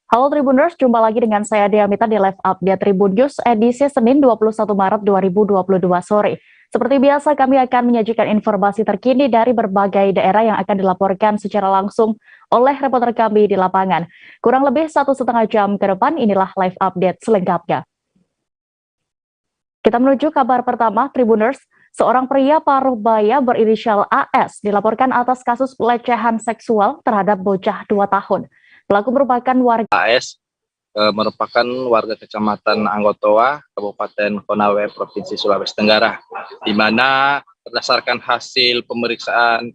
Halo Tribuners, jumpa lagi dengan saya Diamita di Live Update Tribun News edisi Senin 21 Maret 2022 sore. Seperti biasa, kami akan menyajikan informasi terkini dari berbagai daerah yang akan dilaporkan secara langsung oleh reporter kami di lapangan. Kurang lebih 1,5 jam ke depan, inilah Live Update selengkapnya. Kita menuju kabar pertama, Tribuners. Seorang pria paruh baya berinisial AS dilaporkan atas kasus pelecehan seksual terhadap bocah 2 tahun. Pelaku merupakan warga AS merupakan warga Kecamatan Anggotoa, Kabupaten Konawe, Provinsi Sulawesi Tenggara, di mana berdasarkan hasil pemeriksaan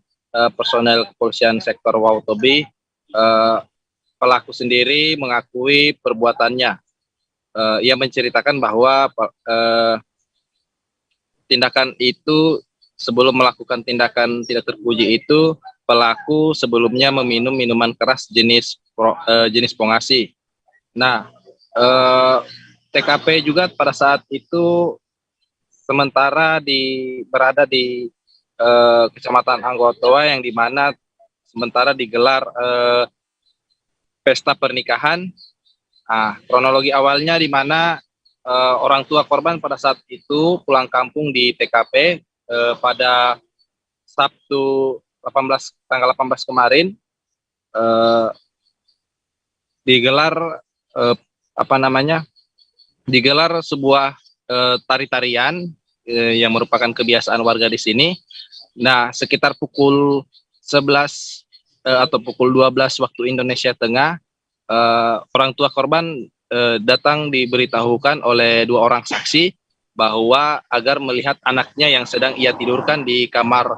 personel kepolisian sektor Wautobi, pelaku sendiri mengakui perbuatannya. Ia menceritakan bahwa tindakan itu, sebelum melakukan tindakan tidak terpuji itu, pelaku sebelumnya meminum minuman keras jenis pongasi. Nah, TKP juga pada saat itu sementara berada di Kecamatan Anggotoa, yang dimana sementara digelar pesta pernikahan. Kronologi awalnya di mana orang tua korban pada saat itu pulang kampung di TKP pada Sabtu tanggal 18 kemarin, digelar digelar sebuah tari-tarian yang merupakan kebiasaan warga di sini. Nah, sekitar pukul 11 atau pukul 12 waktu Indonesia Tengah, orang tua korban datang diberitahukan oleh 2 orang saksi bahwa agar melihat anaknya yang sedang ia tidurkan di kamar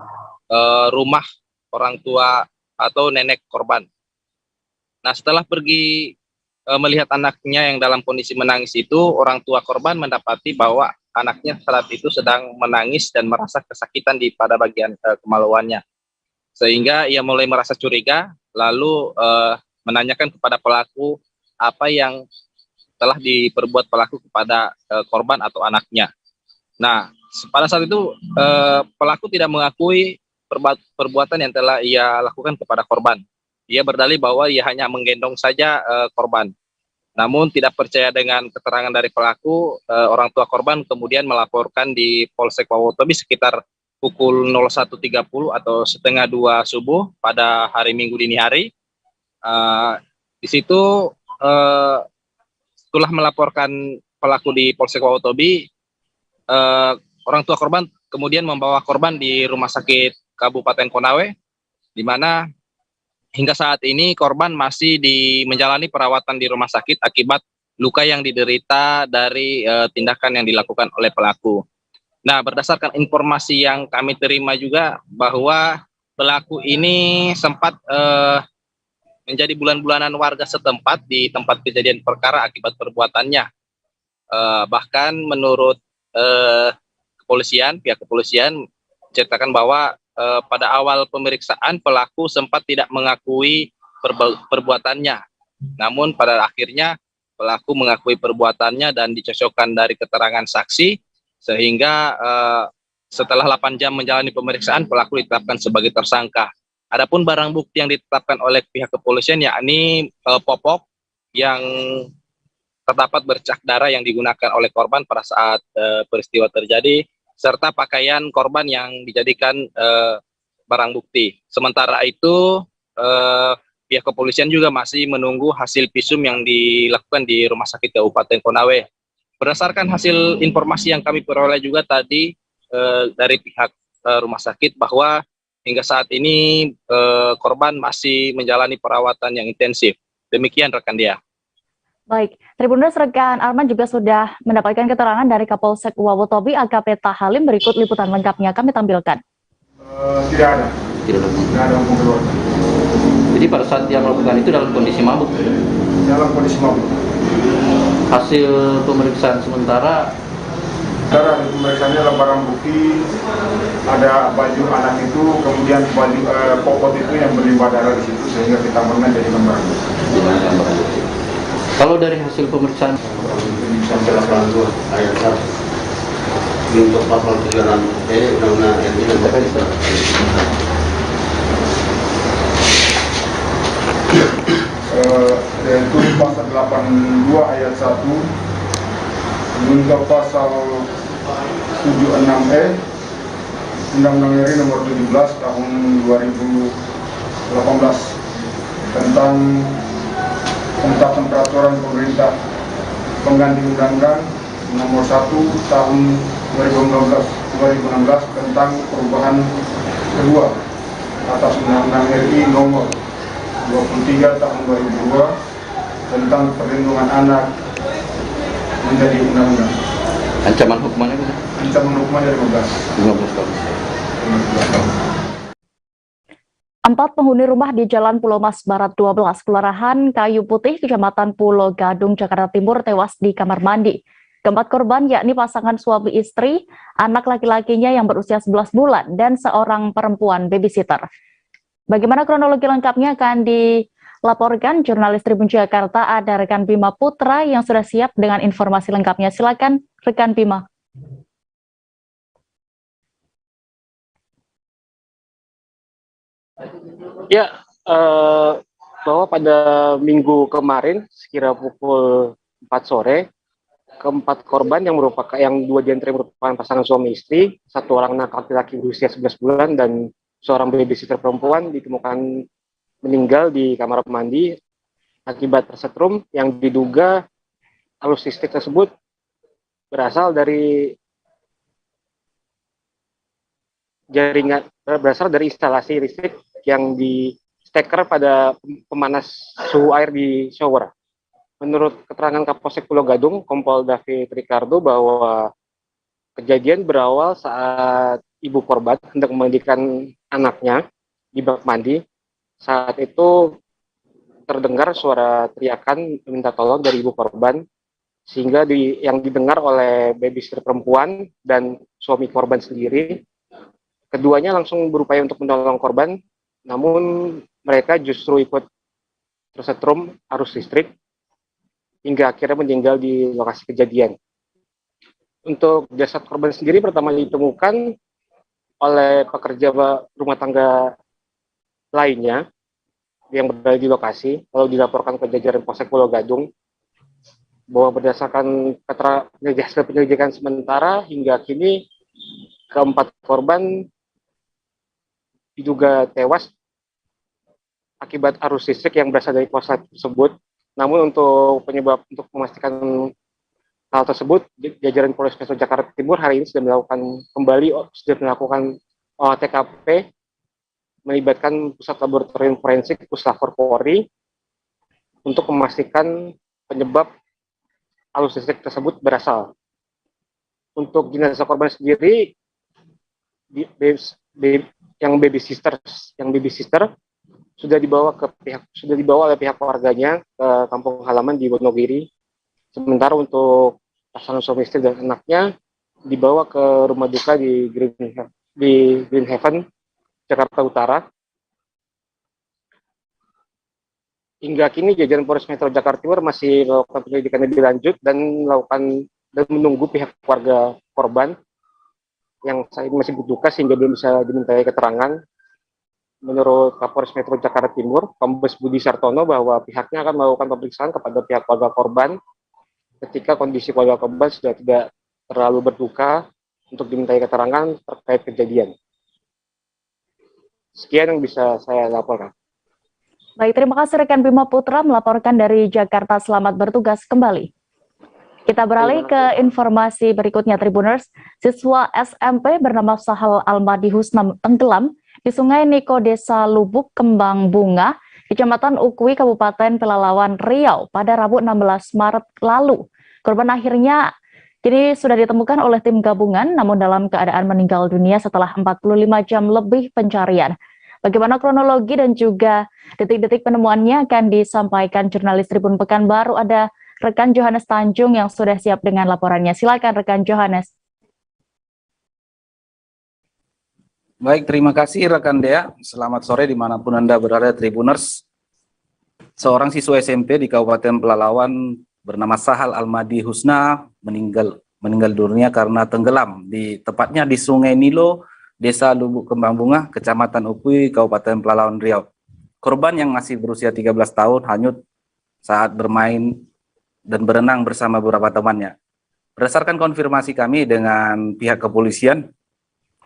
rumah orang tua atau nenek korban. Nah, setelah pergi melihat anaknya yang dalam kondisi menangis itu, orang tua korban mendapati bahwa anaknya saat itu sedang menangis dan merasa kesakitan pada bagian kemaluannya. Sehingga ia mulai merasa curiga, lalu menanyakan kepada pelaku apa yang telah diperbuat pelaku kepada korban atau anaknya. Nah, pada saat itu pelaku tidak mengakui perbuatan yang telah ia lakukan kepada korban. Ia berdalih bahwa ia hanya menggendong saja korban. Namun tidak percaya dengan keterangan dari pelaku, orang tua korban kemudian melaporkan di Polsek Wautobi sekitar pukul 01.30 atau setengah 2 subuh pada hari Minggu dini hari. Di situ setelah melaporkan pelaku di Polsek Wautobi, orang tua korban kemudian membawa korban di Rumah Sakit Kabupaten Konawe, di mana hingga saat ini korban masih menjalani perawatan di rumah sakit akibat luka yang diderita dari tindakan yang dilakukan oleh pelaku. Nah, berdasarkan informasi yang kami terima juga bahwa pelaku ini sempat menjadi bulan-bulanan warga setempat di tempat kejadian perkara akibat perbuatannya. Bahkan menurut pihak kepolisian menceritakan bahwa pada awal pemeriksaan pelaku sempat tidak mengakui perbuatannya. Namun pada akhirnya pelaku mengakui perbuatannya dan dicocokkan dari keterangan saksi, sehingga setelah 8 jam menjalani pemeriksaan pelaku ditetapkan sebagai tersangka. Adapun barang bukti yang ditetapkan oleh pihak kepolisian yakni popok yang terdapat bercak darah yang digunakan oleh korban pada saat peristiwa terjadi, serta pakaian korban yang dijadikan barang bukti. Sementara itu pihak kepolisian juga masih menunggu hasil visum yang dilakukan di Rumah Sakit Kabupaten Konawe. Berdasarkan hasil informasi yang kami peroleh juga tadi dari pihak rumah sakit, bahwa hingga saat ini korban masih menjalani perawatan yang intensif. Demikian rekan dia. Baik, Tribuners, rekan Arman juga sudah mendapatkan keterangan dari Kapolsek Wautobi AKP Tahalim. Berikut liputan lengkapnya kami tampilkan. Tidak ada hubungan keluarga. Jadi pada saat dia melakukan itu dalam kondisi mabuk? Dalam kondisi mabuk. Hasil pemeriksaan sementara? Dari pemeriksaannya adalah barang bukti, ada baju anak itu, kemudian baju popot itu yang berlimpah darah di situ, sehingga kita menang jadi barang bukti. Kalau dari hasil pemeriksaan sampai 82 ayat 1 untuk pasal 96 undang-undang yang ini yaitu pasal 82 ayat 1 junto pasal 76E Undang-Undang RI nomor 17 tahun 2018 tentang penetapan peraturan pemerintah pengganti Undang-Undang nomor 1 tahun 2016 tentang perubahan kedua atas Undang-Undang RI nomor 23 tahun 2002 tentang perlindungan anak menjadi undang-undang. Ancaman hukumannya berapa? Ancaman hukumannya 15 tahun. 15 tahun. 4 penghuni rumah di Jalan Pulau Mas Barat 12, Kelurahan Kayu Putih, Kecamatan Pulau Gadung, Jakarta Timur tewas di kamar mandi. Keempat korban yakni pasangan suami istri, anak laki-lakinya yang berusia 11 bulan, dan seorang perempuan babysitter. Bagaimana kronologi lengkapnya akan dilaporkan jurnalis Tribun Jakarta, ada rekan Bima Putra yang sudah siap dengan informasi lengkapnya. Silakan rekan Bima. Ya, bahwa pada minggu kemarin sekira pukul 4 sore, keempat korban yang dua di antara merupakan pasangan suami istri, satu orang anak laki-laki berusia 11 bulan dan seorang babysitter perempuan ditemukan meninggal di kamar mandi akibat tersetrum yang diduga arus listrik tersebut berasal dari instalasi listrik yang di steker pada pemanas suhu air di shower. Menurut keterangan Kapolsek Pulau Gadung, Kompol David Ricardo, bahwa kejadian berawal saat ibu korban hendak memandikan anaknya di bak mandi. Saat itu terdengar suara teriakan minta tolong dari ibu korban, sehingga yang didengar oleh babysitter perempuan dan suami korban sendiri. Keduanya langsung berupaya untuk menolong korban, namun mereka justru ikut tersetrum arus listrik hingga akhirnya meninggal di lokasi kejadian. Untuk jasad korban sendiri pertama ditemukan oleh pekerja rumah tangga lainnya yang berada di lokasi, lalu dilaporkan ke jajaran Polsek Pulau Gadung bahwa berdasarkan hasil penyelidikan sementara hingga kini keempat korban diduga tewas akibat arus listrik yang berasal dari kosan tersebut. Namun untuk memastikan hal tersebut, jajaran Polres Metro Jakarta Timur hari ini sudah melakukan olah TKP melibatkan Pusat Laboratorium Forensik Puslapor Polri untuk memastikan penyebab arus listrik tersebut berasal. Untuk jenazah korban sendiri yang baby sister sudah dibawa oleh pihak keluarganya ke kampung halaman di Wonogiri. Sementara untuk pasangan suami istri dan anaknya dibawa ke rumah duka di Green Haven, Jakarta Utara. Hingga kini jajaran Polres Metro Jakarta Timur masih melakukan penyelidikan lebih lanjut dan menunggu pihak keluarga korban yang saat ini masih berduka sehingga belum bisa dimintai keterangan. Menurut Kapolres Metro Jakarta Timur, Kombes Budi Sartono, bahwa pihaknya akan melakukan pemeriksaan kepada pihak keluarga korban ketika kondisi keluarga korban sudah tidak terlalu berduka untuk dimintai keterangan terkait kejadian. Sekian yang bisa saya laporkan. Baik, terima kasih rekan Bima Putra melaporkan dari Jakarta. Selamat bertugas kembali. Kita beralih ke informasi berikutnya, Tribuners. Siswa SMP bernama Sahal Almadi Husna tenggelam di Sungai Niko, Desa Lubuk Kembang Bunga, Kecamatan Ukui, Kabupaten Pelalawan, Riau pada Rabu 16 Maret lalu. Korban akhirnya kini sudah ditemukan oleh tim gabungan, namun dalam keadaan meninggal dunia setelah 45 jam lebih pencarian. Bagaimana kronologi dan juga detik-detik penemuannya akan disampaikan jurnalis Tribun Pekanbaru. Ada rekan Johannes Tanjung yang sudah siap dengan laporannya. Silakan rekan Johannes. Baik, terima kasih rekan Dea. Selamat sore dimanapun Anda berada, Tribuners. Seorang siswa SMP di Kabupaten Pelalawan bernama Sahal Almadi Husna meninggal dunia karena tenggelam tepatnya di Sungai Nilo, Desa Lubuk Kembang Bunga, Kecamatan Ukui, Kabupaten Pelalawan Riau. Korban yang masih berusia 13 tahun hanyut saat bermain dan berenang bersama beberapa temannya. Berdasarkan konfirmasi kami dengan pihak kepolisian,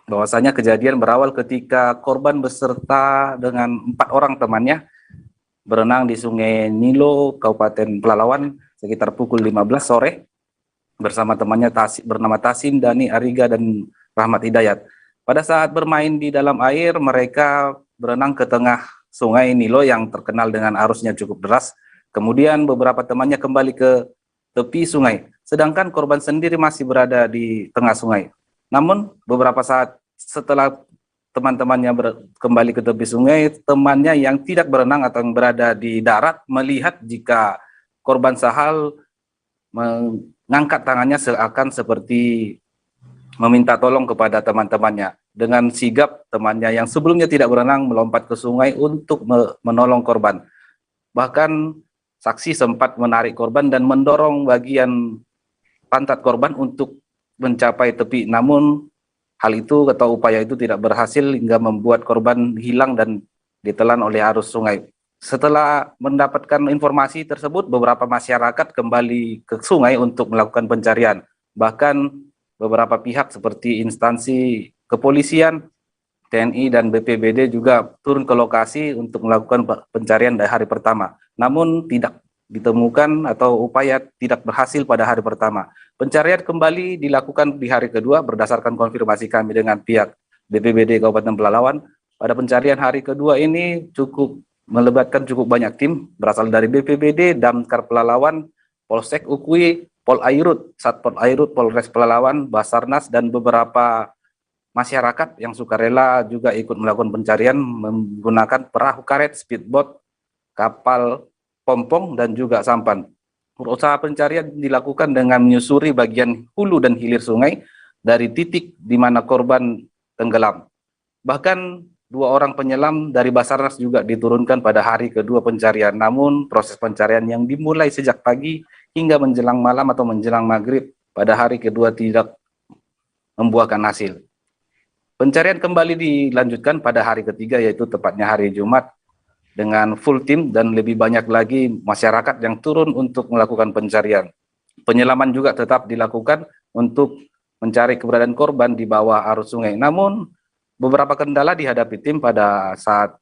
bahwasanya kejadian berawal ketika korban beserta dengan 4 orang temannya berenang di Sungai Nilo, Kabupaten Pelalawan sekitar pukul 15 sore bersama temannya bernama Tasim, Dani, Ariga, dan Rahmat Hidayat. Pada saat bermain di dalam air, mereka berenang ke tengah Sungai Nilo yang terkenal dengan arusnya cukup deras. Kemudian beberapa temannya kembali ke tepi sungai, sedangkan korban sendiri masih berada di tengah sungai. Namun beberapa saat setelah teman-temannya kembali ke tepi sungai, temannya yang tidak berenang atau yang berada di darat melihat jika korban Sahal mengangkat tangannya seakan seperti meminta tolong kepada teman-temannya. Dengan sigap, temannya yang sebelumnya tidak berenang melompat ke sungai untuk menolong korban. Bahkan saksi sempat menarik korban dan mendorong bagian pantat korban untuk mencapai tepi. Namun hal itu atau upaya itu tidak berhasil hingga membuat korban hilang dan ditelan oleh arus sungai. Setelah mendapatkan informasi tersebut, beberapa masyarakat kembali ke sungai untuk melakukan pencarian. Bahkan beberapa pihak seperti instansi kepolisian, TNI, dan BPBD juga turun ke lokasi untuk melakukan pencarian dari hari pertama. Namun tidak ditemukan atau upaya tidak berhasil pada hari pertama. Pencarian kembali dilakukan di hari kedua berdasarkan konfirmasi kami dengan pihak BPBD Kabupaten Pelalawan. Pada pencarian hari kedua ini melibatkan cukup banyak tim berasal dari BPBD, Damkar Pelalawan, Polsek Ukui, Pol Airut, Satpol Airut, Polres Pelalawan, Basarnas, dan beberapa masyarakat yang sukarela juga ikut melakukan pencarian menggunakan perahu karet, speedboat, kapal pompong, dan juga sampan. Usaha pencarian dilakukan dengan menyusuri bagian hulu dan hilir sungai dari titik di mana korban tenggelam. Bahkan 2 orang penyelam dari Basarnas juga diturunkan pada hari kedua pencarian. Namun proses pencarian yang dimulai sejak pagi hingga menjelang malam atau menjelang maghrib pada hari kedua tidak membuahkan hasil. Pencarian kembali dilanjutkan pada hari ketiga, yaitu tepatnya hari Jumat, dengan full tim dan lebih banyak lagi masyarakat yang turun untuk melakukan pencarian. Penyelaman juga tetap dilakukan untuk mencari keberadaan korban di bawah arus sungai. Namun beberapa kendala dihadapi tim pada saat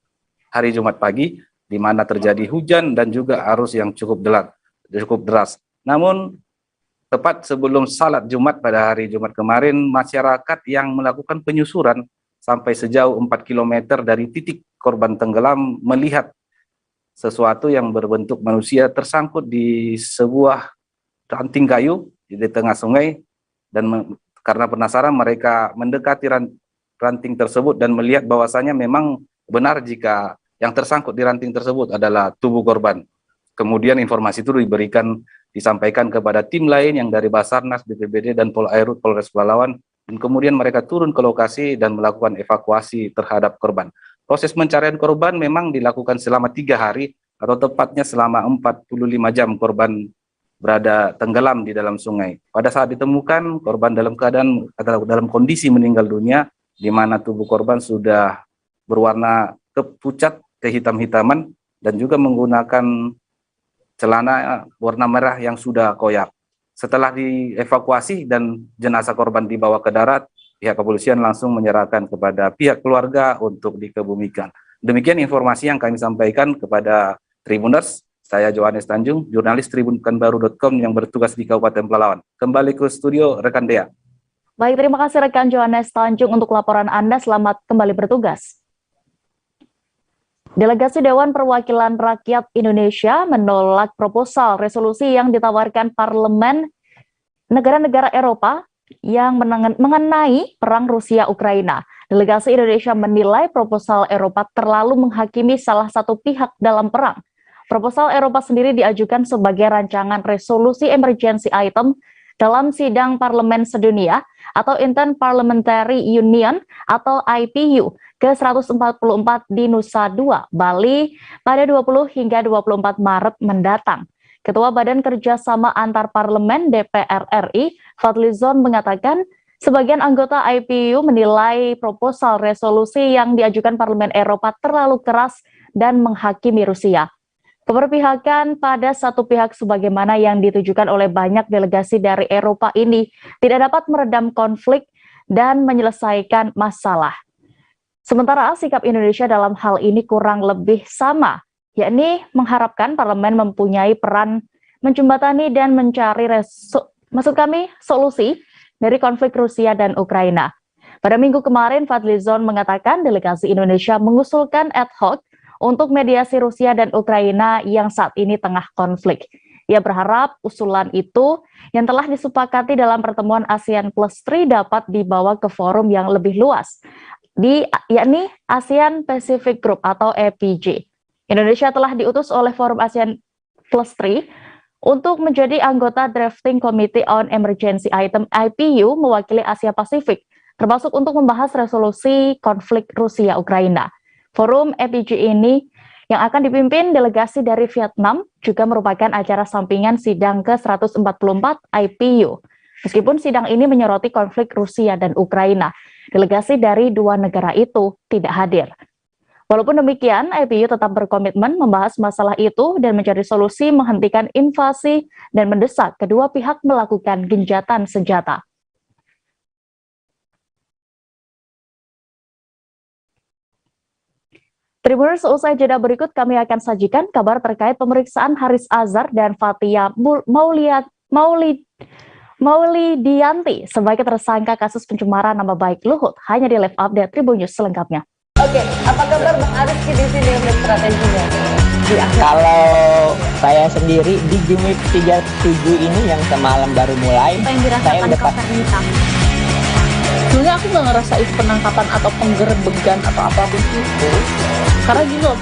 hari Jumat pagi, di mana terjadi hujan dan juga arus yang cukup deras. Namun tepat sebelum salat Jumat pada hari Jumat kemarin, masyarakat yang melakukan penyusuran sampai sejauh 4 km dari titik korban tenggelam melihat sesuatu yang berbentuk manusia tersangkut di sebuah ranting kayu di tengah sungai, dan karena penasaran mereka mendekati ranting tersebut dan melihat bahwasanya memang benar jika yang tersangkut di ranting tersebut adalah tubuh korban. Kemudian informasi itu disampaikan kepada tim lain yang dari Basarnas, BPBD, dan Pol Airut, Polres Pelalawan, dan kemudian mereka turun ke lokasi dan melakukan evakuasi terhadap korban. Proses pencarian korban memang dilakukan selama 3 hari atau tepatnya selama 45 jam korban berada tenggelam di dalam sungai. Pada saat ditemukan, korban dalam kondisi meninggal dunia, di mana tubuh korban sudah berwarna kepucat, kehitam-hitaman, dan juga menggunakan celana warna merah yang sudah koyak. Setelah dievakuasi dan jenazah korban dibawa ke darat, pihak kepolisian langsung menyerahkan kepada pihak keluarga untuk dikebumikan. Demikian informasi yang kami sampaikan kepada Tribuners. Saya Johannes Tanjung, jurnalis tribunpekanbaru.com yang bertugas di Kabupaten Pelalawan. Kembali ke studio rekan Dea. Baik, terima kasih rekan Johannes Tanjung untuk laporan Anda. Selamat kembali bertugas. Delegasi Dewan Perwakilan Rakyat Indonesia menolak proposal resolusi yang ditawarkan parlemen negara-negara Eropa yang mengenai perang Rusia-Ukraina. Delegasi Indonesia menilai proposal Eropa terlalu menghakimi salah satu pihak dalam perang. Proposal Eropa sendiri diajukan sebagai rancangan resolusi emergency item dalam sidang parlemen sedunia atau Inter-Parliamentary Union atau IPU ke-144 di Nusa Dua, Bali pada 20 hingga 24 Maret mendatang. Ketua Badan Kerjasama Antar Parlemen DPR RI, Fadlizon, mengatakan sebagian anggota IPU menilai proposal resolusi yang diajukan Parlemen Eropa terlalu keras dan menghakimi Rusia. Keberpihakan pada satu pihak sebagaimana yang ditujukan oleh banyak delegasi dari Eropa ini tidak dapat meredam konflik dan menyelesaikan masalah. Sementara sikap Indonesia dalam hal ini kurang lebih sama, yakni mengharapkan parlemen mempunyai peran menjembatani dan mencari solusi dari konflik Rusia dan Ukraina. Pada minggu kemarin, Fadlizon mengatakan delegasi Indonesia mengusulkan ad hoc untuk mediasi Rusia dan Ukraina yang saat ini tengah konflik. Ia berharap usulan itu yang telah disepakati dalam pertemuan ASEAN Plus 3 dapat dibawa ke forum yang lebih luas, yakni ASEAN Pacific Group atau APG. Indonesia telah diutus oleh forum ASEAN Plus 3 untuk menjadi anggota Drafting Committee on Emergency Item IPU mewakili Asia Pasifik, termasuk untuk membahas resolusi konflik Rusia-Ukraina. Forum APG ini yang akan dipimpin delegasi dari Vietnam juga merupakan acara sampingan sidang ke-144 IPU. Meskipun sidang ini menyoroti konflik Rusia dan Ukraina, delegasi dari dua negara itu tidak hadir. Walaupun demikian, IPU tetap berkomitmen membahas masalah itu dan mencari solusi menghentikan invasi dan mendesak kedua pihak melakukan gencatan senjata. Tribuners, usai jeda berikut kami akan sajikan kabar terkait pemeriksaan Haris Azhar dan Fathia Maulidiyanti sebagai tersangka kasus pencemaran nama baik Luhut hanya di Live Update Tribun News selengkapnya. Oke, apa kabar Bang Aris di sini untuk strateginya? Kalau saya sendiri di Jumit 37 ini yang semalam baru mulai, saya udah sebenarnya aku nggak ngerasa itu penangkapan atau penggerbegan atau apapun itu, karena gini loh,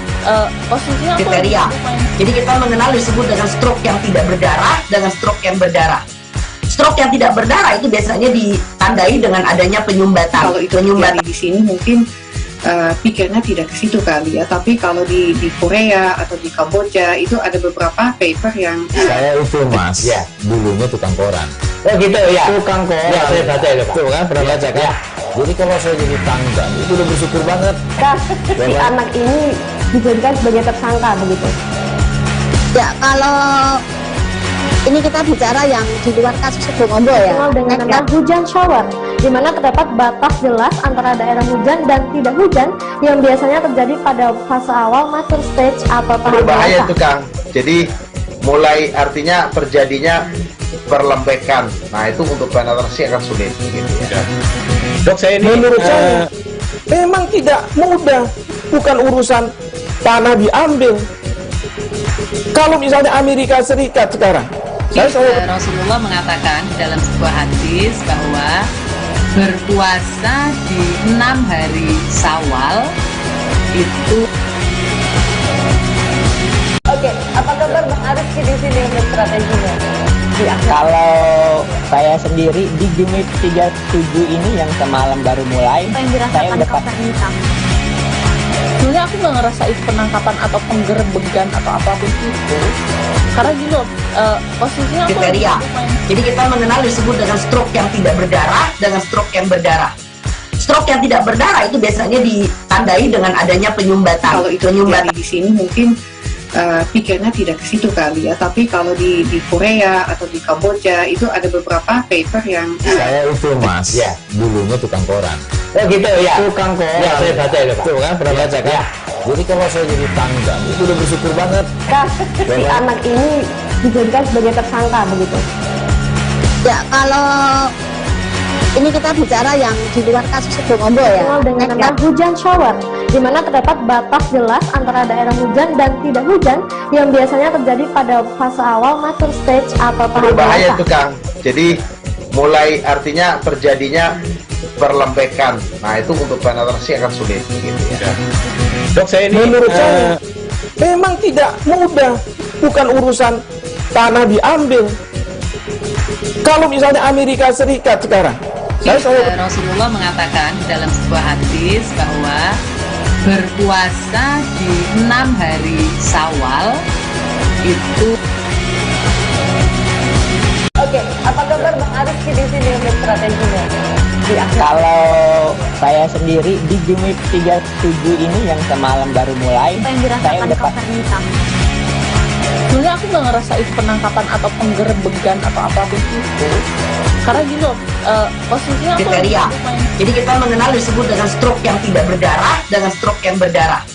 posisinya aku kriteria. Jadi kita mengenal disebut dengan stroke yang tidak berdarah dengan stroke yang berdarah. Stroke yang tidak berdarah itu biasanya ditandai dengan adanya penyumbatan. Kalau itu penyumbatan di sini mungkin pikirnya tidak ke situ kali ya, tapi kalau di Korea atau di Kamboja itu ada beberapa paper yang saya itu mas, ya dulunya tukang koran. Oh gitu ya, tukang koran. Ya saya baca itu pak. Tuh kan pernah baca kan? Ya. Jadi kalau saya jadi tanggang itu udah bersyukur banget. Si anak ini dijadikan sebagai tersangka begitu. Ya kalau ini kita bicara yang di luar kasus Sebongombo ya. Dengan nama hujan shower, di mana terdapat batas jelas antara daerah hujan dan tidak hujan yang biasanya terjadi pada fase awal master stage atau tahap berbahaya itu Kang. Jadi mulai artinya terjadinya perlembekan. Nah itu untuk penetrasi akan sulit gitu ya. Dok saya ini menurut saya memang tidak mudah, bukan urusan tanah diambil. Kalau misalnya Amerika Serikat sekarang, Rasulullah mengatakan dalam sebuah hadis bahwa berpuasa di 6 hari Syawal itu. Oke, apa kabar Bang Aris di sini untuk strateginya? Kalau saya sendiri di Jumit 37 ini yang semalam baru mulai, saya udah sebenarnya aku nggak ngerasa itu penangkapan atau penggerbegan atau apapun itu, karena gini loh, posisinya aku kriteria. Jadi kita mengenal disebut dengan stroke yang tidak berdarah dengan stroke yang berdarah. Stroke yang tidak berdarah itu biasanya ditandai dengan adanya penyumbatan. Kalau itu penyumbatan di sini mungkin pikirnya tidak ke situ kali ya, tapi kalau di Korea atau di Kamboja itu ada beberapa paper yang saya itu mas, ya dulunya tukang koran. Oh gitu ya, tukang koran. Ya saya baca itu pak. Tuh kan pernah baca kan? Ya. Jadi kalau saya jadi tanggang itu udah bersyukur banget. Si anak ini dijadikan sebagai tersangka begitu. Ya kalau ini kita bicara yang di luar kasus Sebongombo ya. Dengan nama hujan shower, di mana terdapat batas jelas antara daerah hujan dan tidak hujan yang biasanya terjadi pada fase awal master stage atau tahap berbahaya itu Kang. Jadi mulai artinya terjadinya perlembekan. Nah itu untuk penetrasi akan sulit gitu ya. Dok saya ini menurut saya memang tidak mudah, bukan urusan tanah diambil. Kalau misalnya Amerika Serikat sekarang, Rasulullah mengatakan dalam sebuah hadis bahwa berpuasa di 6 hari Syawal itu. Oke, apa kabar Bang Aris di sini untuk strateginya? Kalau saya sendiri di Jumit 37 ini yang semalam baru mulai, saya udah Sebenarnya aku nggak ngerasa itu penangkapan atau penggerbegan atau apapun itu. Karena gini loh, posisinya aku kriteria. Jadi kita mengenal disebut dengan stroke yang tidak berdarah dengan stroke yang berdarah.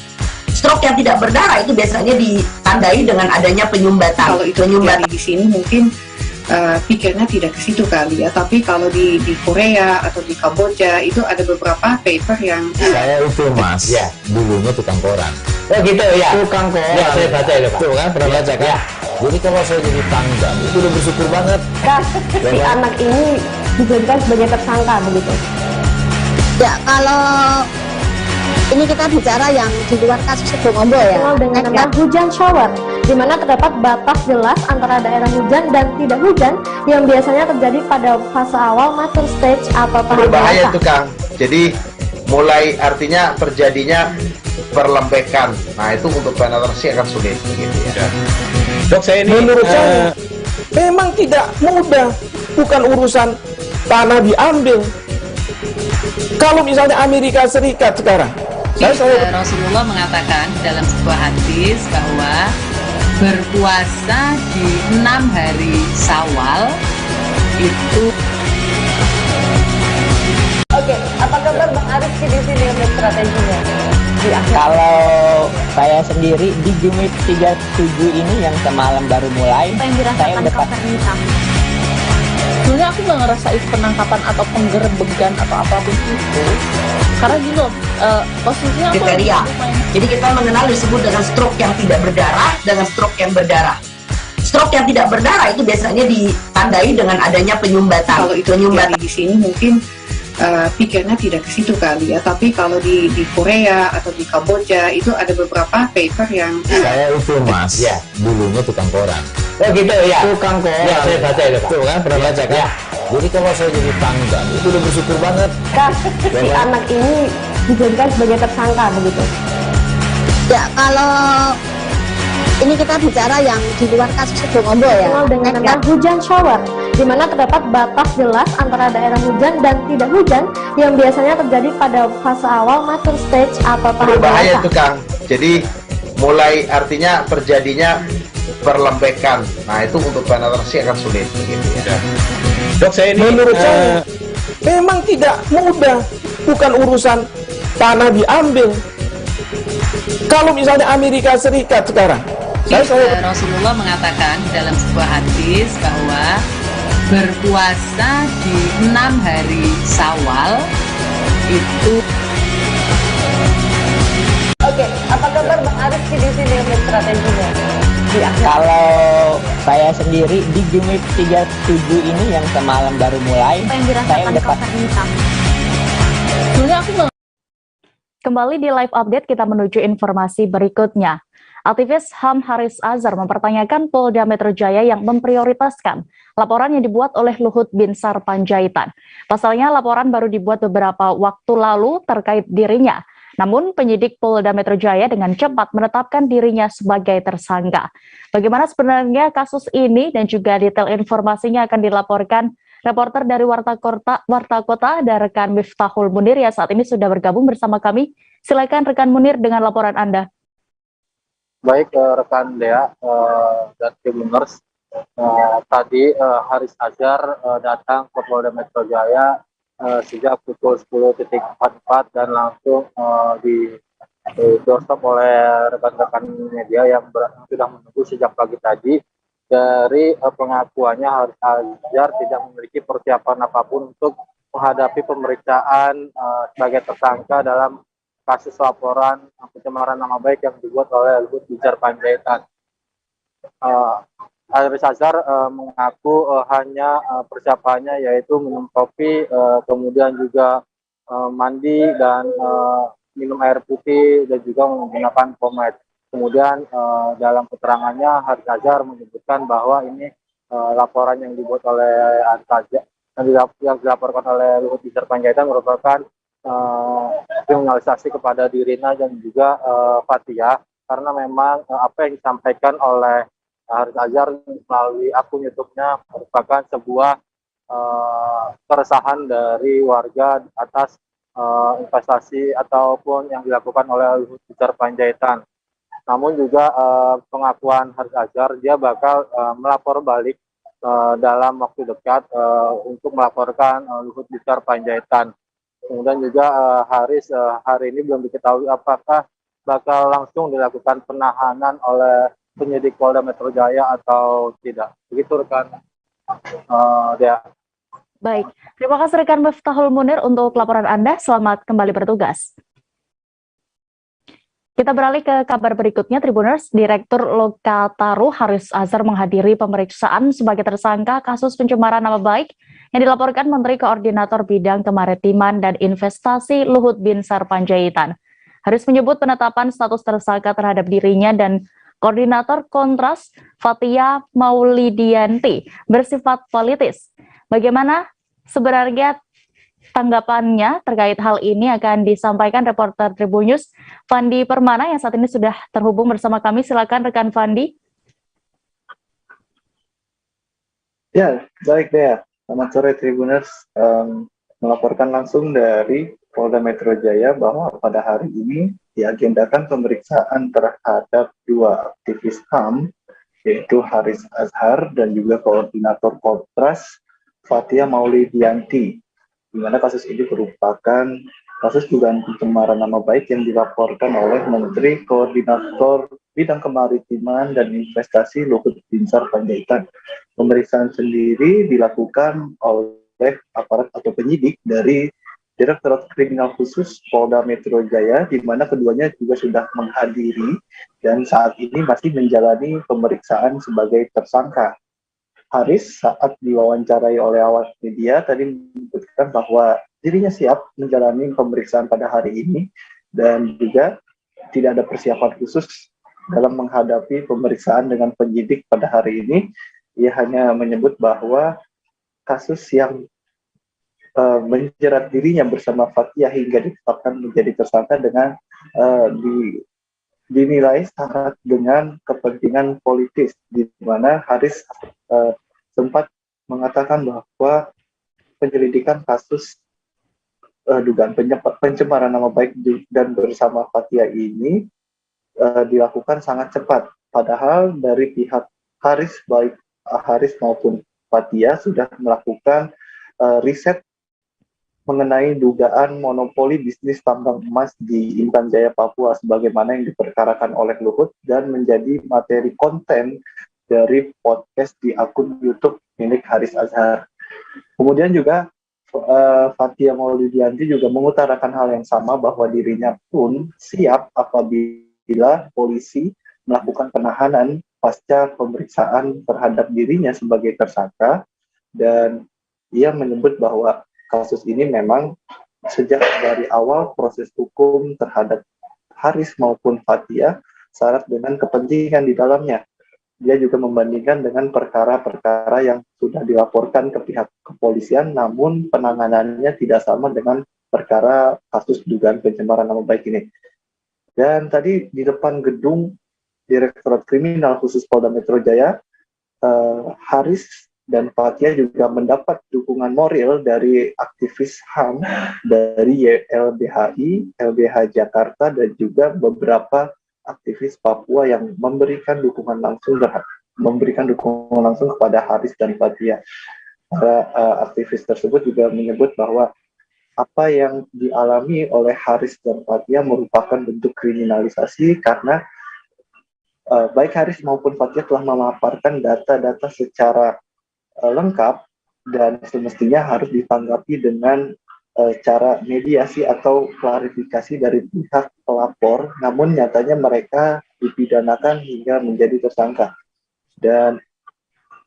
Stroke yang tidak berdarah itu biasanya ditandai dengan adanya penyumbatan. Kalau itu terjadi di sini mungkin pikirnya tidak ke situ kali ya, tapi kalau di Korea atau di Kamboja itu ada beberapa paper yang saya itu mas, ya dulunya tukang koran. Oh gitu ya. Tukang koran. Ya saya baca itu Pak. Tuh kan pernah baca kan? Ya. Jadi kalau saya jadi tanggal itu udah bersyukur banget. Si anak ini dijadikan sebagai tersangka begitu. Ya kalau ini kita bicara yang di luar kasus Sebongombo ya, dengan nama hujan shower, di mana terdapat batas jelas antara daerah hujan dan tidak hujan yang biasanya terjadi pada fase awal master stage atau tahap Berbahaya dewasa. itu Kang. Jadi mulai artinya terjadinya perlembekan. Nah itu untuk penetrasi akan sulit gitu ya. Dok, saya ini menurut saya memang tidak mudah, bukan urusan tanah diambil. Kalau misalnya Amerika Serikat sekarang, Rasulullah mengatakan dalam sebuah hadis bahwa berpuasa di 6 hari Syawal itu. Oke, apa kabar Bang Arifki di sini untuk strateginya? Kalau saya sendiri di Jumit 37 ini yang semalam baru mulai, saya udah Sebenarnya aku nggak ngerasa itu penangkapan atau penggerbegan atau apapun itu. Karena gini loh, posisinya aku kriteria. Jadi kita mengenal disebut dengan stroke yang tidak berdarah dengan stroke yang berdarah. Stroke yang tidak berdarah itu biasanya ditandai dengan adanya penyumbatan. Kalau itu terjadi di sini mungkin pikirnya tidak ke situ kali ya, tapi kalau di Korea atau di Kamboja itu ada beberapa paper yang Saya itu mas, ya dulunya tukang koran. Oh gitu ya. Tukang koran. Ya saya baca itu Pak. Tuh kan pernah baca kan? Ya. Jadi kalau saya jadi tanggal itu udah bersyukur banget. Si anak ini dijadikan sebagai tersangka begitu. Ya kalau ini kita bicara yang di luar kasus Sebongombo ya, dengan nama hujan shower, di mana terdapat batas jelas antara daerah hujan dan tidak hujan yang biasanya terjadi pada fase awal master stage atau tahap Berbahaya dewasa. itu Kang. Jadi mulai artinya terjadinya perlembekan. Nah itu untuk penetrasi akan sulit gitu ya. Dok, saya ini menurut saya memang tidak mudah, bukan urusan tanah diambil. Kalau misalnya Amerika Serikat sekarang, Rasulullah mengatakan dalam sebuah hadis bahwa berpuasa di 6 hari Syawal itu. Oke, apa kabar Bang Arifki di sini untuk strateginya? Kalau saya sendiri di Jumit 37 ini yang semalam baru mulai, saya udah Sebenarnya aku nggak. Kembali di live update, kita menuju informasi berikutnya. Aktivis HAM Haris Azhar mempertanyakan Polda Metro Jaya yang memprioritaskan laporan yang dibuat oleh Luhut Binsar Panjaitan. Pasalnya laporan baru dibuat beberapa waktu lalu terkait dirinya. Namun penyidik Polda Metro Jaya dengan cepat menetapkan dirinya sebagai tersangka. Bagaimana sebenarnya kasus ini dan juga detail informasinya akan dilaporkan reporter dari Warta Kota dan rekan Miftahul Munir yang saat ini sudah bergabung bersama kami. Silakan rekan Munir dengan laporan Anda. Baik rekan Dea dan Tribuners, tadi Haris Azhar datang ke Polda Metro Jaya sejak pukul 10.44 dan langsung di doorstop oleh rekan-rekan media yang sudah menunggu sejak pagi tadi. Dari pengakuannya Haris Azhar tidak memiliki persiapan apapun untuk menghadapi pemeriksaan sebagai tersangka dalam kasus laporan pencemaran nama baik yang dibuat oleh Luhut Binsar Panjaitan. Haris Azhar mengaku hanya persiapannya yaitu minum kopi, kemudian juga mandi dan minum air putih dan juga menggunakan pomade. Kemudian dalam keterangannya Haris Azhar menyebutkan bahwa ini laporan yang dibuat oleh Haris Azhar yang dilaporkan oleh Luhut Binsar Panjaitan merupakan kriminalisasi kepada dirinya dan juga Fathia, karena memang apa yang disampaikan oleh Haris Azhar melalui akun YouTube-nya merupakan sebuah keresahan dari warga atas investasi ataupun yang dilakukan oleh Luhut Binsar Panjaitan. Namun juga pengakuan Haris Azhar, dia bakal melapor balik dalam waktu dekat untuk melaporkan Luhut Binsar Panjaitan. Kemudian juga Haris hari ini belum diketahui apakah bakal langsung dilakukan penahanan oleh penyidik Polda Metro Jaya atau tidak. Begitu rekan Dea. Baik, terima kasih rekan Miftahul Munir untuk laporan Anda. Selamat kembali bertugas. Kita beralih ke kabar berikutnya, Tribuners. Direktur Lokataru Haris Azhar menghadiri pemeriksaan sebagai tersangka kasus pencemaran nama baik yang dilaporkan Menteri Koordinator Bidang Kemaritiman dan Investasi Luhut Binsar Panjaitan. Haris menyebut penetapan status tersangka terhadap dirinya dan Koordinator Kontras Fathia Maulidianti bersifat politis. Bagaimana sebenarnya tanggapannya terkait hal ini akan disampaikan reporter Tribun News Fandi Permana yang saat ini sudah terhubung bersama kami. Silakan rekan Fandi. Ya, baik Dea. Selamat sore Tribuners. Melaporkan langsung dari Polda Metro Jaya bahwa pada hari ini diagendakan pemeriksaan terhadap dua aktivis HAM, yaitu Haris Azhar dan juga Koordinator Kontras Fathia Maulidianti, di mana kasus ini merupakan kasus dugaan pencemaran nama baik yang dilaporkan oleh Menteri Koordinator Bidang Kemaritiman dan Investasi Luhut Binsar Panjaitan. Pemeriksaan sendiri dilakukan oleh aparat atau penyidik dari Direktorat Kriminal Khusus Polda Metro Jaya, di mana keduanya juga sudah menghadiri dan saat ini masih menjalani pemeriksaan sebagai tersangka. Haris saat diwawancarai oleh awak media tadi menyebutkan bahwa dirinya siap menjalani pemeriksaan pada hari ini dan juga tidak ada persiapan khusus dalam menghadapi pemeriksaan dengan penyidik pada hari ini. Ia hanya menyebut bahwa kasus yang menjerat dirinya bersama Fathia hingga ditetapkan menjadi tersangka dengan dinilai syarat dengan kepentingan politis, di mana Haris sempat mengatakan bahwa penyelidikan kasus dugaan pencemaran nama baik dan bersama Fathia ini dilakukan sangat cepat. Padahal dari pihak Haris, baik Haris maupun Fathia sudah melakukan riset mengenai dugaan monopoli bisnis tambang emas di Intan Jaya, Papua, sebagaimana yang diperkarakan oleh Luhut dan menjadi materi konten dari podcast di akun YouTube milik Haris Azhar. Kemudian juga Fathia Maulidianti juga mengutarakan hal yang sama, bahwa dirinya pun siap apabila polisi melakukan penahanan pasca pemeriksaan terhadap dirinya sebagai tersangka, dan ia menyebut bahwa kasus ini memang sejak dari awal proses hukum terhadap Haris maupun Fathia syarat dengan kepentingan di dalamnya. Dia juga membandingkan dengan perkara-perkara yang sudah dilaporkan ke pihak kepolisian, namun penanganannya tidak sama dengan perkara kasus dugaan pencemaran nama baik ini. Dan tadi di depan gedung Direktorat Kriminal Khusus Polda Metro Jaya, Haris dan Fathia juga mendapat dukungan moral dari aktivis HAM dari YLBHI, LBH Jakarta, dan juga beberapa aktivis Papua yang memberikan dukungan langsung kepada Haris dan Fathia. Para aktivis tersebut juga menyebut bahwa apa yang dialami oleh Haris dan Fathia merupakan bentuk kriminalisasi, karena baik Haris maupun Fathia telah memaparkan data-data secara lengkap dan semestinya harus ditanggapi dengan cara mediasi atau klarifikasi dari pihak pelapor, namun nyatanya mereka dipidanakan hingga menjadi tersangka. Dan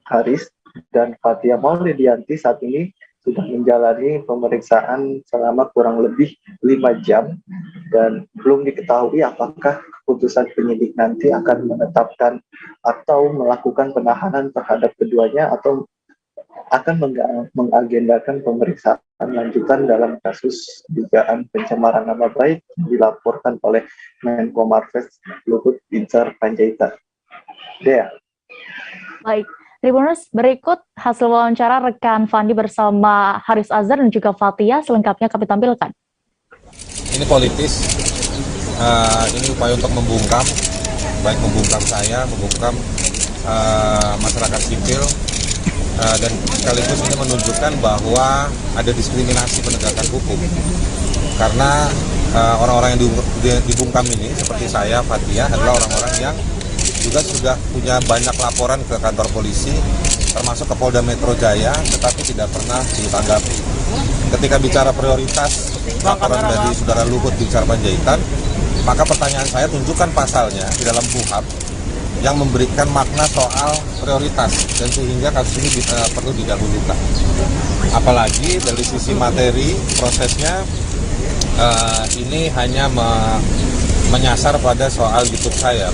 Haris dan Fathia Maulidianti saat ini sudah menjalani pemeriksaan selama kurang lebih 5 jam dan belum diketahui apakah keputusan penyidik nanti akan menetapkan atau melakukan penahanan terhadap keduanya atau akan mengagendakan pemeriksaan lanjutan dalam kasus dugaan pencemaran nama baik dilaporkan oleh Menko Marves Luhut Binsar Panjaitan. Dea. Baik, Tribuners, berikut hasil wawancara rekan Fandi bersama Haris Azhar dan juga Fathia, selengkapnya kami tampilkan. Ini politis, ini upaya untuk membungkam baik membungkam saya, membungkam masyarakat sipil, dan sekaligus ini menunjukkan bahwa ada diskriminasi penegakan hukum. Karena orang-orang yang dibungkam ini seperti saya, Fathia, adalah orang-orang yang juga sudah punya banyak laporan ke kantor polisi, termasuk ke Polda Metro Jaya, tetapi tidak pernah ditanggapi. Ketika bicara prioritas laporan dari Saudara Luhut Binsar Panjaitan, maka pertanyaan saya, tunjukkan pasalnya di dalam KUHP yang memberikan makna soal prioritas, dan sehingga kasus ini perlu didahulukan. Apalagi dari sisi materi prosesnya, ini hanya menyasar pada soal YouTube saya.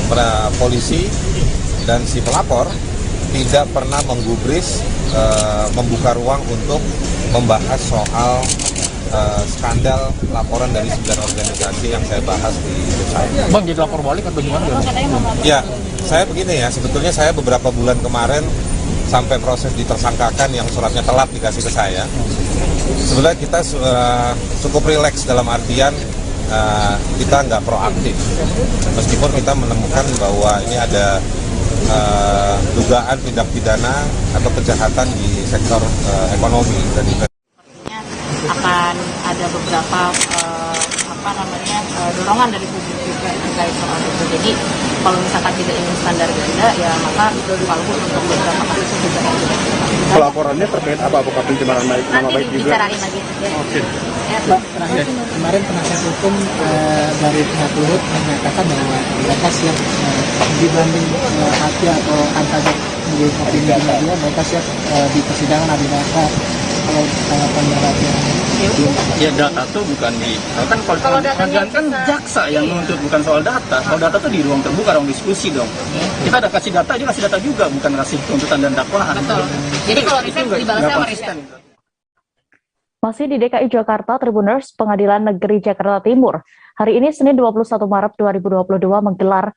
Pada polisi dan si pelapor tidak pernah menggubris, membuka ruang untuk membahas soal skandal laporan dari 9 organisasi yang saya bahas di YouTube saya. Bang, jadi lapor balik atau gimana? Ya, saya begini ya, sebetulnya saya beberapa bulan kemarin sampai proses ditersangkakan yang suratnya telat dikasih ke saya. Sebenarnya kita cukup rileks dalam artian kita nggak proaktif, meskipun kita menemukan bahwa ini ada dugaan tindak pidana atau kejahatan di sektor ekonomi dan akan ada beberapa dorongan dari publik juga terkait soal itu. Jadi kalau misalkan tidak ingin standar ganda, ya maka walaupun untuk beberapa kasus juga ada. Pelaporannya terkait apa? Apakah pencemaran nama baik juga? Bicarain lagi. Oke. Mbak, terakhir kemarin penasihat hukum dari pihak Luhut menyatakan bahwa mereka siap dibanding hati atau antara menjadi opini media, mereka siap di persidangan ada data. Kalau tanggapan Mbak, Ya data tuh bukan kan kalau pengadilan kan jaksa yang menuntut, bukan soal data. Kalau data tuh di ruang terbuka, ruang diskusi dong. Kita ada kasih data, dia kasih data juga, bukan kasih tuntutan dan dakwaan. Betul. Jadi kalau riset dibalasnya sama riset. Masih di DKI Jakarta, Tribuners, Pengadilan Negeri Jakarta Timur hari ini Senin 21 Maret 2022 menggelar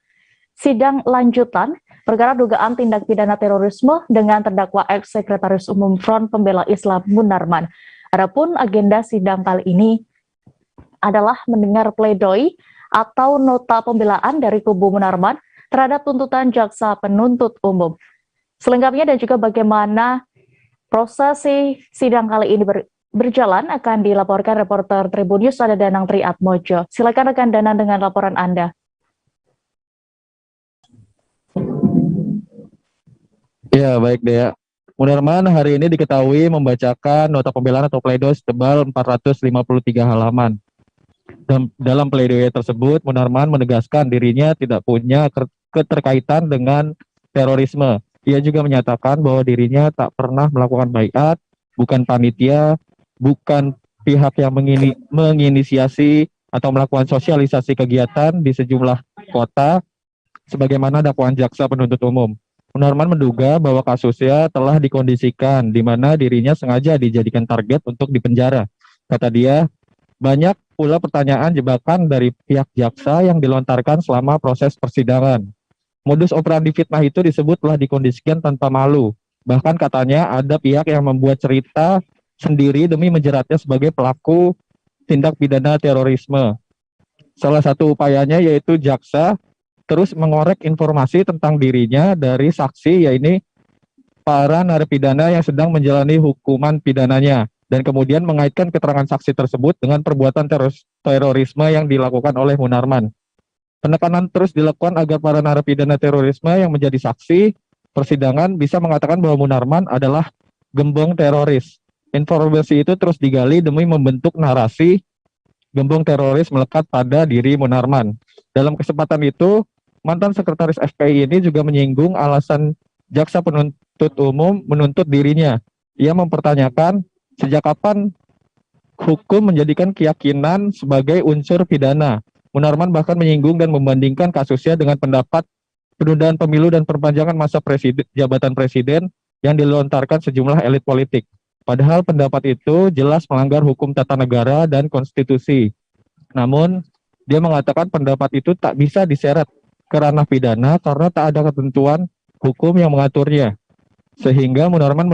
sidang lanjutan perkara dugaan tindak pidana terorisme dengan terdakwa ex-Sekretaris Umum Front Pembela Islam Munarman. Adapun agenda sidang kali ini adalah mendengar pledoi atau nota pembelaan dari kubu Munarman terhadap tuntutan jaksa penuntut umum. Selengkapnya dan juga bagaimana prosesi sidang kali ini berjalan akan dilaporkan reporter Tribun News ada Danang Triatmojo. Silakan rekan Danang dengan laporan Anda. Ya, baik Dea. Munarman hari ini diketahui membacakan nota pembelaan atau pledoi setebal 453 halaman. Dalam pledoi tersebut, Munarman menegaskan dirinya tidak punya keterkaitan dengan terorisme. Ia juga menyatakan bahwa dirinya tak pernah melakukan baiat, bukan panitia, bukan pihak yang menginisiasi atau melakukan sosialisasi kegiatan di sejumlah kota, sebagaimana dakwaan jaksa penuntut umum. Munarman menduga bahwa kasusnya telah dikondisikan, di mana dirinya sengaja dijadikan target untuk dipenjara. Kata dia, banyak pula pertanyaan jebakan dari pihak jaksa yang dilontarkan selama proses persidangan. Modus operandi fitnah itu disebut telah dikondisikan tanpa malu. Bahkan katanya ada pihak yang membuat cerita sendiri demi menjeratnya sebagai pelaku tindak pidana terorisme. Salah satu upayanya yaitu jaksa terus mengorek informasi tentang dirinya dari saksi, yaitu para narapidana yang sedang menjalani hukuman pidananya, dan kemudian mengaitkan keterangan saksi tersebut dengan perbuatan terorisme yang dilakukan oleh Munarman. Penekanan terus dilakukan agar para narapidana terorisme yang menjadi saksi persidangan bisa mengatakan bahwa Munarman adalah gembong teroris. Informasi itu terus digali demi membentuk narasi gembong teroris melekat pada diri Munarman. Dalam kesempatan itu, mantan sekretaris FPI ini juga menyinggung alasan jaksa penuntut umum menuntut dirinya. Ia mempertanyakan sejak kapan hukum menjadikan keyakinan sebagai unsur pidana. Munarman bahkan menyinggung dan membandingkan kasusnya dengan pendapat penundaan pemilu dan perpanjangan masa jabatan presiden yang dilontarkan sejumlah elit politik. Padahal pendapat itu jelas melanggar hukum tata negara dan konstitusi. Namun, dia mengatakan pendapat itu tak bisa diseret ke ranah pidana karena tak ada ketentuan hukum yang mengaturnya. Sehingga Munarman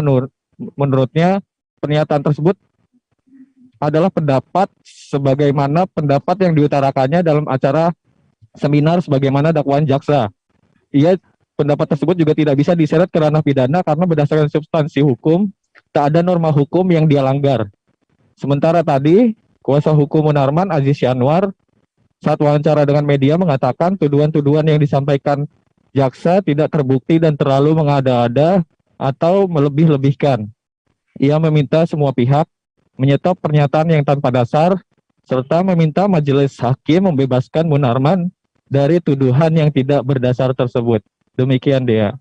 menurutnya pernyataan tersebut adalah pendapat sebagaimana pendapat yang diutarakannya dalam acara seminar sebagaimana dakwaan jaksa. Pendapat tersebut juga tidak bisa diseret ke ranah pidana karena berdasarkan substansi hukum, tak ada norma hukum yang dia langgar. Sementara tadi, kuasa hukum Munarman Aziz Yanwar saat wawancara dengan media mengatakan tuduhan-tuduhan yang disampaikan jaksa tidak terbukti dan terlalu mengada-ada atau melebih-lebihkan. Ia meminta semua pihak menyetop pernyataan yang tanpa dasar serta meminta majelis hakim membebaskan Munarman dari tuduhan yang tidak berdasar tersebut. Demikian Dea.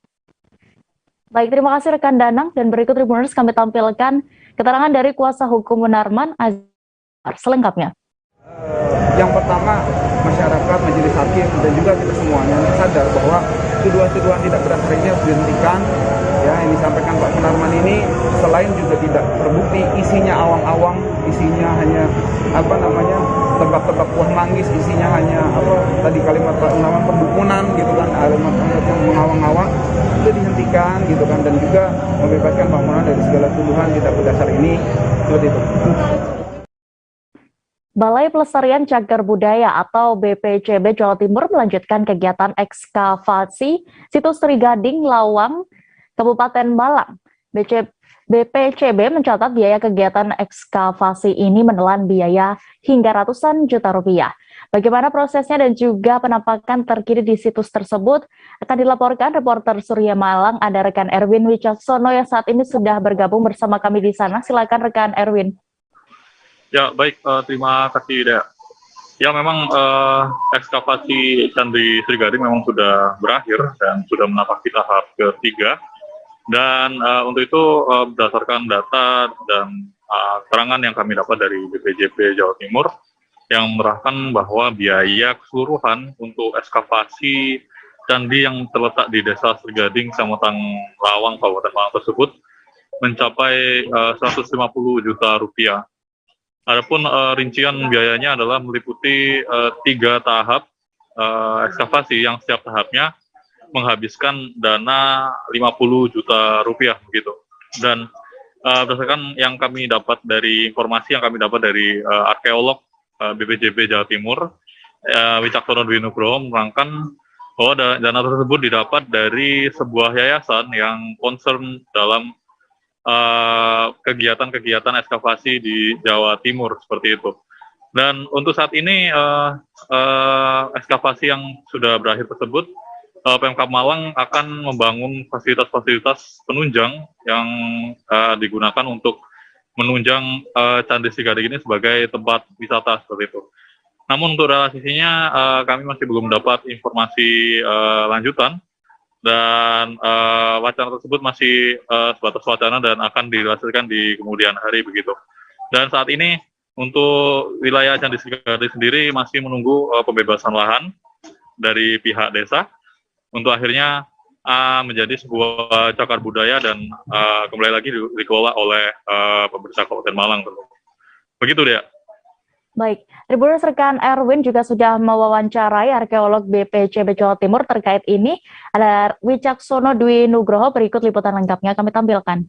Baik, terima kasih rekan Danang, dan berikut Tribuners kami tampilkan keterangan dari kuasa hukum Munarman Aziz selengkapnya. Yang pertama, masyarakat, majelis hakim, dan juga kita semuanya sadar bahwa tuduhan-tuduhan tidak berdasar ini harus dihentikan. Ya, yang disampaikan Pak Munarman ini selain juga tidak terbukti, isinya awang-awang, isinya hanya tebak-tebak buah manggis, isinya hanya tadi kalimat Pak Munarman perdukunan gitu kan, kalimat yang mengawang-awang, itu dihentikan gitu kan, dan juga membebaskan Pak Munarman dari segala tuduhan tidak berdasar ini, seperti itu. Balai Pelestarian Cagar Budaya atau BPCB Jawa Timur melanjutkan kegiatan ekskavasi situs Trigading Lawang, Kabupaten Malang. BPCB mencatat biaya kegiatan ekskavasi ini menelan biaya hingga ratusan juta rupiah. Bagaimana prosesnya dan juga penampakan terkini di situs tersebut akan dilaporkan reporter Surya Malang. Ada rekan Erwin Wicaksono yang saat ini sudah bergabung bersama kami di sana. Silakan rekan Erwin. Ya, baik, terima kasih, Dea. Ya, memang ekskavasi Candi Trigading memang sudah berakhir dan sudah menapaki tahap ketiga. Dan untuk itu berdasarkan data dan keterangan yang kami dapat dari BPJB Jawa Timur yang menerangkan bahwa biaya keseluruhan untuk ekskavasi candi yang terletak di Desa Trigading, Kecamatan Lawang, Kabupaten Malang tersebut mencapai 150 juta rupiah. Adapun rincian biayanya adalah meliputi 3 tahap ekskavasi yang setiap tahapnya menghabiskan dana 50 juta rupiah begitu. Dan berdasarkan yang kami dapat dari informasi yang kami dapat dari arkeolog BPJB Jawa Timur, Wicaksono Dwi Nugroho menerangkan bahwa dana tersebut didapat dari sebuah yayasan yang concern dalam kegiatan-kegiatan ekskavasi di Jawa Timur seperti itu. Dan untuk saat ini ekskavasi yang sudah berakhir tersebut, Pemkab Malang akan membangun fasilitas-fasilitas penunjang yang digunakan untuk menunjang Candi Trigading ini sebagai tempat wisata seperti itu. Namun untuk realisasinya kami masih belum dapat informasi lanjutan. Dan wacana tersebut masih sebatas wacana dan akan direalisasikan di kemudian hari begitu. Dan saat ini untuk wilayah Candi Trigading sendiri masih menunggu pembebasan lahan dari pihak desa untuk akhirnya menjadi sebuah cagar budaya dan kembali lagi dikelola oleh pemerintah Kabupaten Malang. Begitu dia. Baik, Tribuners rekan Erwin juga sudah mewawancarai arkeolog BPCB Jawa Timur terkait ini. Ada Wicaksono Dwi Nugroho, berikut liputan lengkapnya kami tampilkan.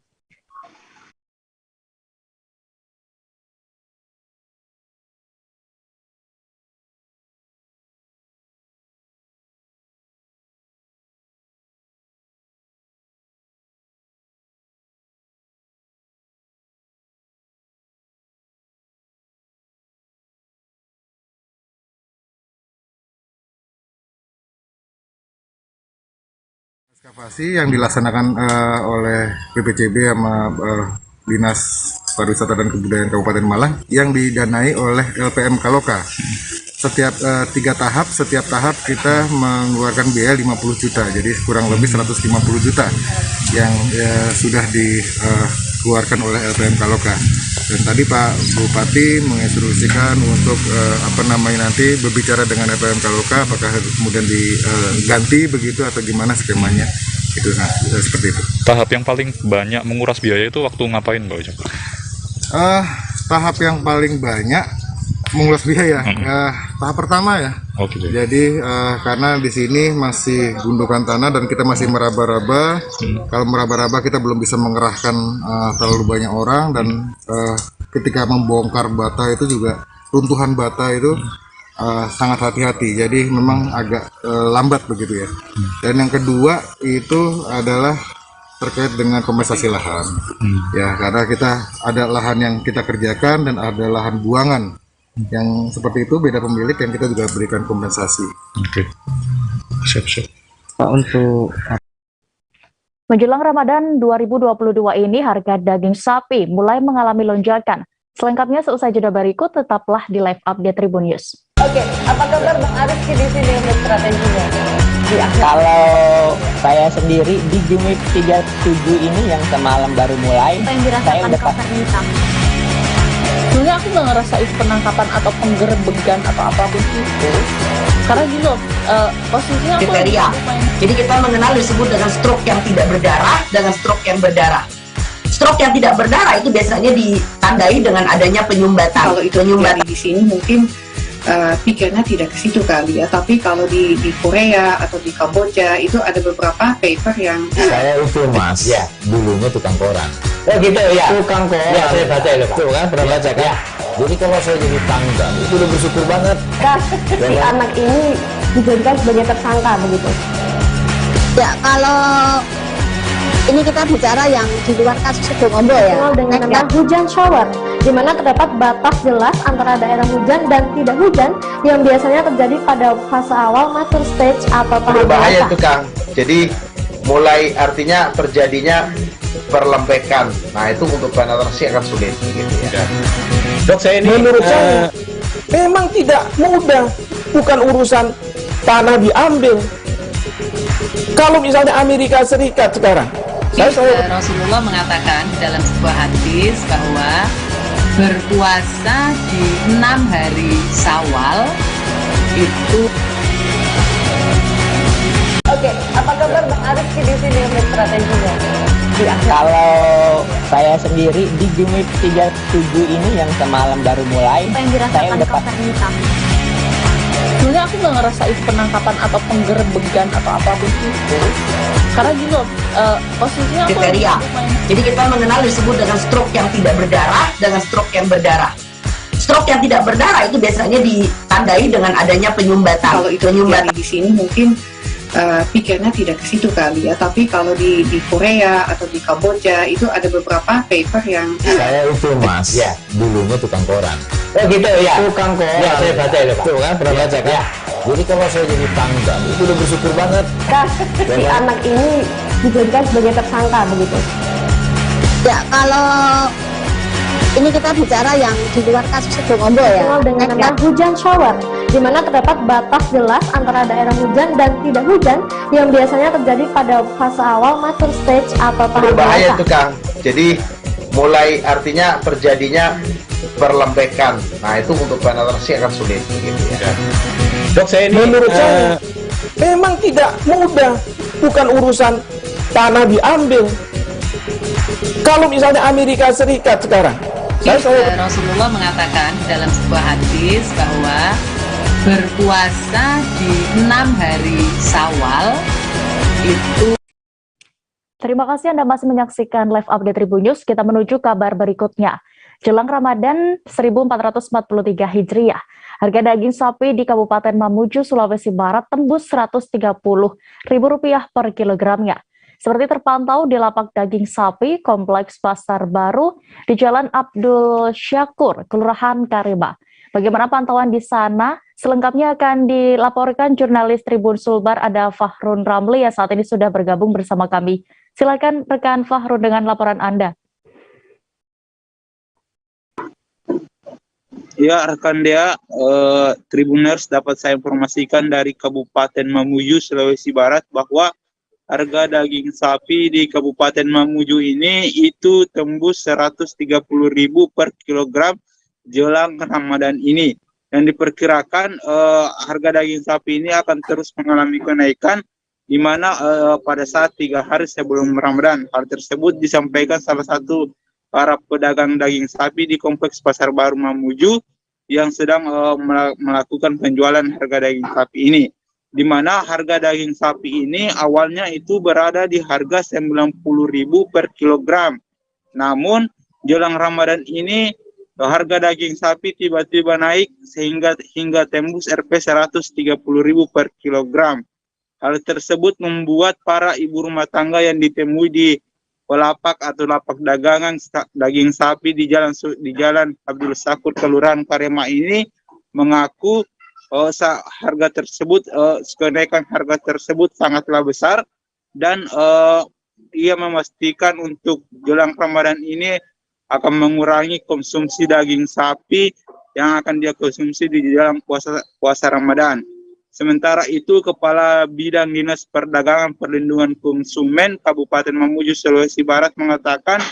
Ekskavasi yang dilaksanakan oleh BPCB sama Dinas Pariwisata dan Kebudayaan Kabupaten Malang yang didanai oleh LPM Kaloka. Setiap 3 tahap, setiap tahap kita mengeluarkan biaya 50 juta, jadi kurang lebih 150 juta yang sudah dikeluarkan oleh LPM Kaloka. Dan tadi Pak Bupati menginstruksikan untuk nanti berbicara dengan LPM Kaloka apakah kemudian diganti begitu atau gimana skemanya. Itu seperti itu. Tahap yang paling banyak menguras biaya itu waktu ngapain, Pak Ujang? Tahap yang paling banyak menguras biaya. Tahap pertama ya. Okay. Jadi karena di sini masih gundukan tanah dan kita masih meraba-raba. Kalau meraba-raba kita belum bisa mengerahkan terlalu banyak orang dan ketika membongkar bata itu juga runtuhan bata itu sangat hati-hati. Jadi memang agak lambat begitu ya. Dan yang kedua itu adalah terkait dengan kompensasi lahan. Ya, karena kita ada lahan yang kita kerjakan dan ada lahan buangan yang seperti itu, beda pemilik, yang kita juga berikan kompensasi. Oke. Siap-siap. Pak, untuk Menjelang Ramadan 2022 ini, harga daging sapi mulai mengalami lonjakan. Selengkapnya seusai jeda berikut, tetaplah di live update Tribun News. Oke, apa kabar Bang Arif di sini untuk strateginya? Kalau saya sendiri di Jumit 37 ini yang semalam baru mulai, saya udah Sebenarnya aku nggak ngerasain penangkapan atau penggerbegan atau apapun itu. Karena gini loh, posisinya aku kriteria. Jadi kita mengenal disebut dengan stroke yang tidak berdarah dengan stroke yang berdarah. Stroke yang tidak berdarah itu biasanya ditandai dengan adanya penyumbatan. Kalau itu terjadi di sini mungkin pikirnya tidak ke situ kali ya, tapi kalau di Korea atau di Kamboja itu ada beberapa paper yang saya itu mas, ya dulunya tukang koran. Oh gitu ya, Tukang koran. Ya saya baca ya Pak. Tuh kan pernah baca kan? Ya. Jadi kalau saya jadi tangga itu udah bersyukur banget. Si anak ini dijadikan sebagai tersangka begitu. Ya, kalau ini kita bicara yang di luar kasus Situbondo ya, dengan nama hujan shower, di mana terdapat batas jelas antara daerah hujan dan tidak hujan yang biasanya terjadi pada fase awal mature stage atau tahap Berbahaya basah. itu Kang. Jadi mulai artinya terjadinya perlembekan. Nah itu untuk penetrasi akan sulit gitu ya. Dok, saya ini menurut saya memang tidak mudah, bukan urusan tanah diambil. Kalau misalnya Amerika Serikat sekarang, Rasulullah mengatakan dalam sebuah hadis bahwa berpuasa di 6 hari Syawal itu. Oke, apa kabar Bang Arif di sini untuk strateginya? Kalau saya sendiri di Jumit 37 ini yang semalam baru mulai, saya udah Sebenarnya aku nggak ngerasain penangkapan atau penggerbegan atau apapun itu. Karena gini loh, posisinya aku kriteria. Jadi kita mengenal disebut dengan stroke yang tidak berdarah dengan stroke yang berdarah. Stroke yang tidak berdarah itu biasanya ditandai dengan adanya penyumbatan. Kalau itu terjadi di sini mungkin pikirnya tidak ke situ kali ya, tapi kalau di Korea atau di Kamboja itu ada beberapa paper yang Saya itu mas, ya dulunya tukang koran. Oh gitu ya, Tukang koran. Ya saya baca ya Pak. Tuh kan pernah baca kan? Jadi kalau saya jadi tangga itu udah bersyukur banget. Si anak ini dijadikan sebagai tersangka begitu. Ya, kalau ini kita bicara yang di luar kasus Situbondo ya, dengan nama hujan shower, di mana terdapat batas jelas antara daerah hujan dan tidak hujan yang biasanya terjadi pada fase awal mature stage atau tahap Berbahaya basah. itu Kang. Jadi mulai artinya terjadinya perlembekan. Nah itu untuk penetrasi akan sulit gitu ya. Dok, saya ini menurut saya memang tidak mudah, bukan urusan tanah diambil. Kalau misalnya Amerika Serikat sekarang, Rasulullah mengatakan dalam sebuah hadis bahwa berpuasa di 6 hari Syawal itu. Terima kasih Anda masih menyaksikan live update Tribun News. Kita menuju kabar berikutnya. Jelang Ramadan 1443 Hijriah, harga daging sapi di Kabupaten Mamuju, Sulawesi Barat tembus Rp130.000 per kilogramnya. Seperti terpantau di lapak daging sapi Kompleks Pasar Baru di Jalan Abdul Syakur, Kelurahan Kariba. Bagaimana pantauan di sana? Selengkapnya akan dilaporkan jurnalis Tribun Sulbar, ada Fahrun Ramli yang saat ini sudah bergabung bersama kami. Silakan rekan Fahrun dengan laporan Anda. Ya, rekan Dea, Tribuners dapat saya informasikan dari Kabupaten Mamuju, Sulawesi Barat bahwa harga daging sapi di Kabupaten Mamuju ini itu tembus Rp130.000 per kilogram jelang Ramadan ini. Dan diperkirakan harga daging sapi ini akan terus mengalami kenaikan di mana pada saat 3 hari sebelum Ramadan. Hal tersebut disampaikan salah satu para pedagang daging sapi di Kompleks Pasar Baru Mamuju yang sedang melakukan penjualan harga daging sapi ini, di mana harga daging sapi ini awalnya itu berada di harga Rp90.000 per kilogram. Namun jelang Ramadan ini harga daging sapi tiba-tiba naik hingga tembus Rp 130.000 per kilogram. Hal tersebut membuat para ibu rumah tangga yang ditemui di pelapak atau lapak dagangan daging sapi di Jalan Abdul Sakur, Kelurahan Karema ini mengaku kenaikan harga tersebut sangatlah besar, dan ia memastikan untuk jelang Ramadan ini akan mengurangi konsumsi daging sapi yang akan dia konsumsi di dalam puasa Ramadan. Sementara itu, Kepala Bidang Dinas Perdagangan Perlindungan Konsumen Kabupaten Mamuju, Sulawesi Barat mengatakan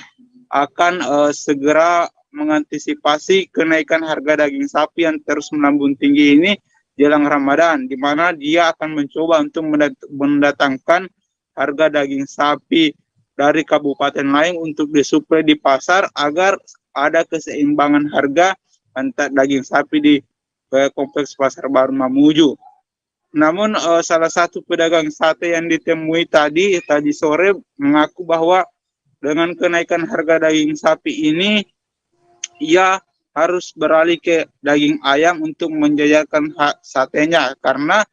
akan segera mengantisipasi kenaikan harga daging sapi yang terus melambung tinggi ini jelang Ramadan, di mana dia akan mencoba untuk mendatangkan harga daging sapi dari kabupaten lain untuk disuplai di pasar agar ada keseimbangan harga antara daging sapi di kompleks Pasar Baru Mamuju. Namun salah satu pedagang sate yang ditemui tadi sore mengaku bahwa dengan kenaikan harga daging sapi ini ia harus beralih ke daging ayam untuk menjajakan satenya, karena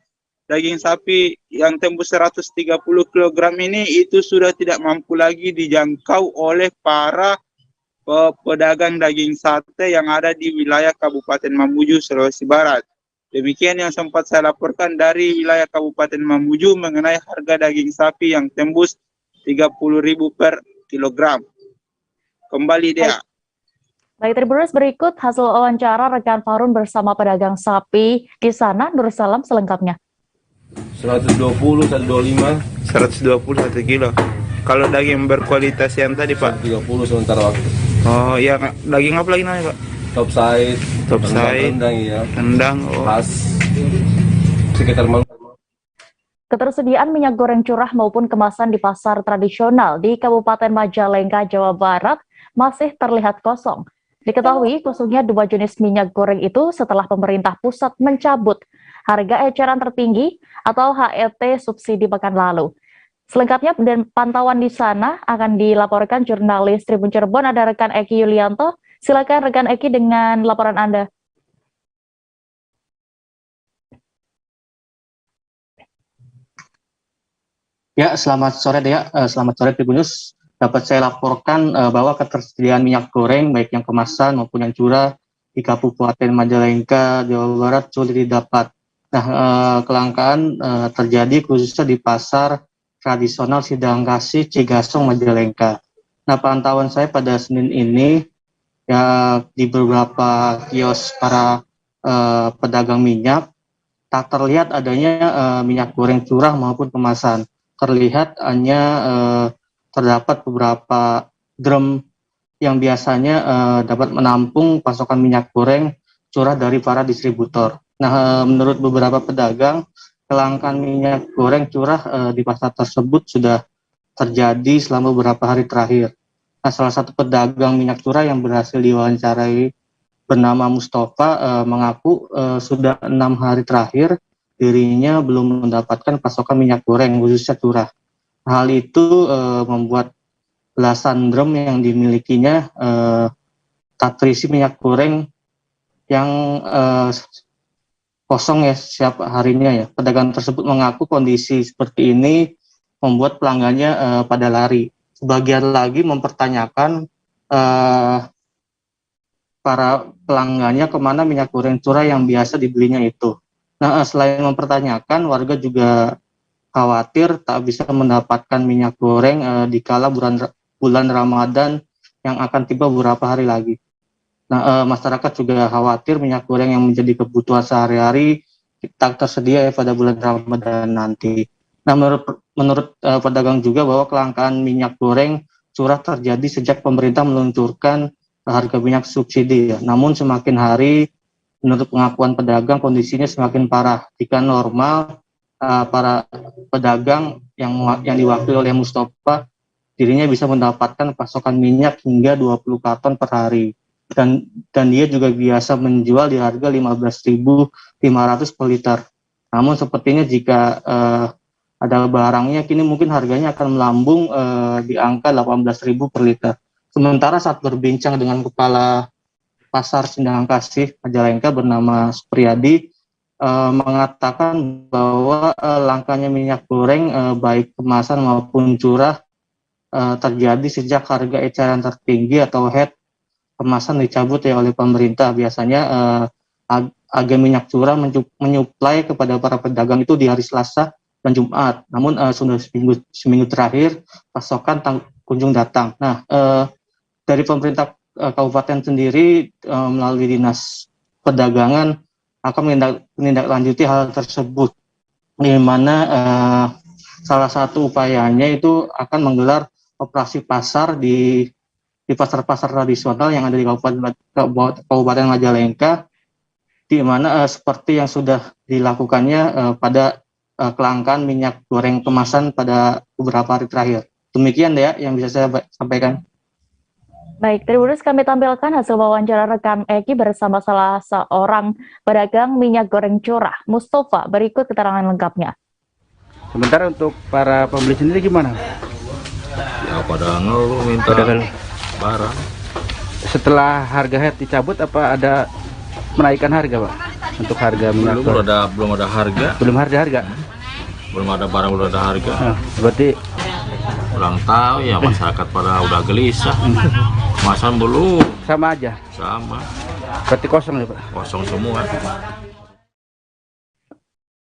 daging sapi yang tembus 130 kg ini itu sudah tidak mampu lagi dijangkau oleh para pedagang daging sate yang ada di wilayah Kabupaten Mamuju, Sulawesi Barat. Demikian yang sempat saya laporkan dari wilayah Kabupaten Mamuju mengenai harga daging sapi yang tembus 30.000 per kilogram. Kembali dia. Baik, Tribuners, berikut hasil wawancara rekan Farun bersama pedagang sapi di sana. Nur Salam selengkapnya. 120, 125. 120 1 kilo. Kalau daging berkualitas yang tadi Pak? 30 sementara waktu. Oh iya, daging apa lagi namanya Pak? Topside, rendang, ya. Rendang, khas sekitar malam. Ketersediaan minyak goreng curah maupun kemasan di pasar tradisional di Kabupaten Majalengka, Jawa Barat masih terlihat kosong. Diketahui kosongnya 2 jenis minyak goreng itu setelah pemerintah pusat mencabut harga eceran tertinggi atau HET subsidi pekan lalu. Selengkapnya dan pantauan di sana akan dilaporkan jurnalis Tribun Cirebon, ada rekan Eki Yulianto. Silakan rekan Eki dengan laporan Anda. Ya, selamat sore Dea. Selamat sore Tribunnews. Dapat saya laporkan bahwa ketersediaan minyak goreng baik yang kemasan maupun yang curah di Kabupaten Majalengka, Jawa Barat sulit didapat. Nah, kelangkaan terjadi khususnya di pasar tradisional Sidangkasih, Cigasong, Majalengka. Nah, pantauan saya pada Senin ini ya di beberapa kios para pedagang minyak tak terlihat adanya minyak goreng curah maupun kemasan. Terlihat hanya terdapat beberapa drum yang biasanya dapat menampung pasokan minyak goreng curah dari para distributor. Nah, menurut beberapa pedagang, kelangkaan minyak goreng curah di pasar tersebut sudah terjadi selama beberapa hari terakhir. Nah, salah satu pedagang minyak curah yang berhasil diwawancarai bernama Mustafa mengaku sudah 6 hari terakhir dirinya belum mendapatkan pasokan minyak goreng khususnya curah. Hal itu membuat belasan drum yang dimilikinya tak terisi minyak goreng yang kosong ya setiap harinya ya. Pedagang tersebut mengaku kondisi seperti ini membuat pelanggannya pada lari. Sebagian lagi mempertanyakan para pelanggannya kemana minyak goreng curah yang biasa dibelinya itu. Nah, selain mempertanyakan, warga juga khawatir tak bisa mendapatkan minyak goreng di kala bulan Ramadan yang akan tiba beberapa hari lagi. Nah, masyarakat juga khawatir minyak goreng yang menjadi kebutuhan sehari-hari tak tersedia ya pada bulan Ramadan nanti. Nah, menurut pedagang juga bahwa kelangkaan minyak goreng curah terjadi sejak pemerintah meluncurkan harga minyak subsidi ya. Namun semakin hari, menurut pengakuan pedagang, kondisinya semakin parah. Jika normal, para pedagang yang diwakili oleh Mustafa, dirinya bisa mendapatkan pasokan minyak hingga 20 karton per hari. Dan dia juga biasa menjual di harga 15.500 per liter. Namun sepertinya jika ada barangnya, kini mungkin harganya akan melambung di angka 18.000 per liter. Sementara saat berbincang dengan Kepala Pasar Sindang Kasih Majalengka bernama Supriyadi mengatakan bahwa langkanya minyak goreng baik kemasan maupun curah terjadi sejak harga eceran tertinggi atau HET kemasan dicabut ya oleh pemerintah. Biasanya agen minyak curah menyuplai kepada para pedagang itu di hari Selasa dan Jumat. Namun sudah seminggu terakhir pasokan kunjung datang. Nah, dari pemerintah kabupaten sendiri melalui Dinas Perdagangan akan menindaklanjuti hal tersebut, di mana salah satu upayanya itu akan menggelar operasi pasar di pasar-pasar tradisional yang ada di Kabupaten Majalengka, di mana seperti yang sudah dilakukannya pada kelangkaan minyak goreng kemasan pada beberapa hari terakhir. Demikian ya yang bisa saya sampaikan. Baik, Tribuners, kami tampilkan hasil wawancara rekan Eki bersama salah seorang pedagang minyak goreng curah, Mustafa. Berikut keterangan lengkapnya. Sementara untuk para pembeli sendiri gimana? Ya pada ngeluh minta barang. Setelah harga HET dicabut, apa ada menaikkan harga, Pak? Untuk harga minyak goreng? Belum ada harga. Belum ada harga? Belum ada barang, belum ada harga. Berarti kurang tahu ya, masyarakat pada udah gelisah. Kemasan belum. Sama aja? Sama. Berarti kosong ya, Pak? Kosong semua.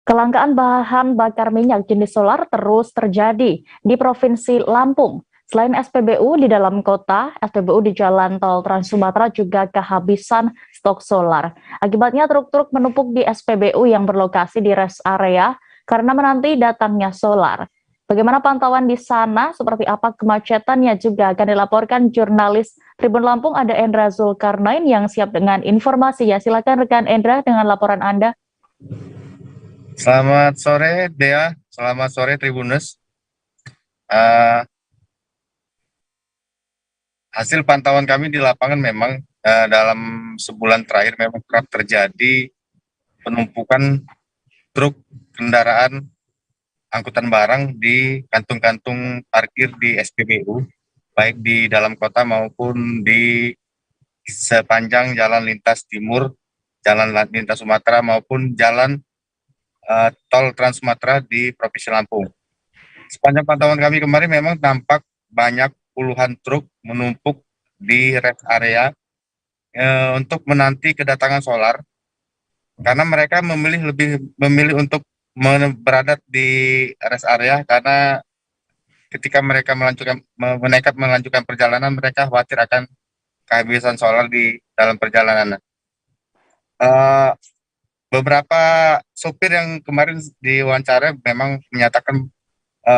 Kelangkaan bahan bakar minyak jenis solar terus terjadi di Provinsi Lampung. Selain SPBU di dalam kota, SPBU di Jalan Tol Trans Sumatera juga kehabisan stok solar. Akibatnya truk-truk menumpuk di SPBU yang berlokasi di rest area karena menanti datangnya solar. Bagaimana pantauan di sana, seperti apa kemacetannya juga akan dilaporkan jurnalis Tribun Lampung, ada Endra Zulkarnain yang siap dengan informasinya. Silakan rekan Endra dengan laporan Anda. Selamat sore Dea, selamat sore Tribuners. Hasil pantauan kami di lapangan memang dalam sebulan terakhir memang kerap terjadi penumpukan truk kendaraan angkutan barang di kantung-kantung parkir di SPBU, baik di dalam kota maupun di sepanjang jalan lintas timur, jalan lintas Sumatera maupun jalan tol Trans Sumatera di Provinsi Lampung. Sepanjang pantauan kami kemarin memang tampak banyak puluhan truk menumpuk di rest area untuk menanti kedatangan solar, karena mereka memilih untuk berada di rest area karena ketika mereka menekat melanjutkan perjalanan, mereka khawatir akan kehabisan solar di dalam perjalanan. Beberapa sopir yang kemarin diwawancara memang menyatakan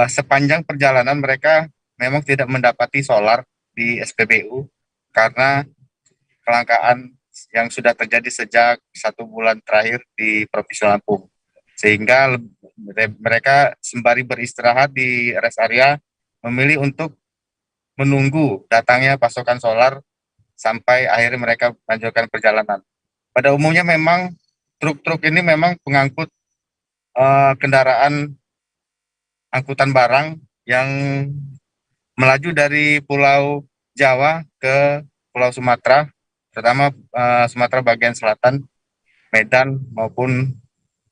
sepanjang perjalanan mereka memang tidak mendapati solar di SPBU karena kelangkaan yang sudah terjadi sejak 1 bulan terakhir di Provinsi Lampung. Sehingga mereka sembari beristirahat di rest area memilih untuk menunggu datangnya pasokan solar sampai akhirnya mereka melanjutkan perjalanan. Pada umumnya memang truk-truk ini memang pengangkut kendaraan angkutan barang yang melaju dari Pulau Jawa ke Pulau Sumatera, terutama Sumatera bagian selatan, Medan maupun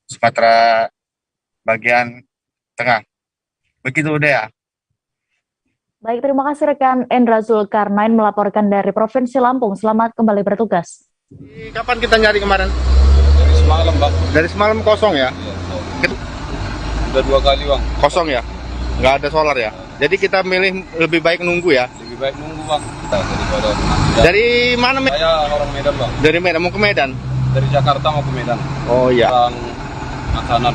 Sumatera bagian tengah. Begitu Dea. Baik, terima kasih rekan Endra Zulkarnain melaporkan dari Provinsi Lampung. Selamat kembali bertugas. Kapan kita nyari kemarin? Dari semalam, Bang. Dari semalam kosong ya? Udah 2 kali, Bang. Kosong ya? Nggak ada solar ya? Jadi kita milih lebih baik nunggu ya? Lebih baik nunggu, Bang. Daripada dari mana? Saya orang Medan, Bang. Dari Medan, mau ke Medan? Dari Jakarta mau ke Medan. Oh iya. Makanan.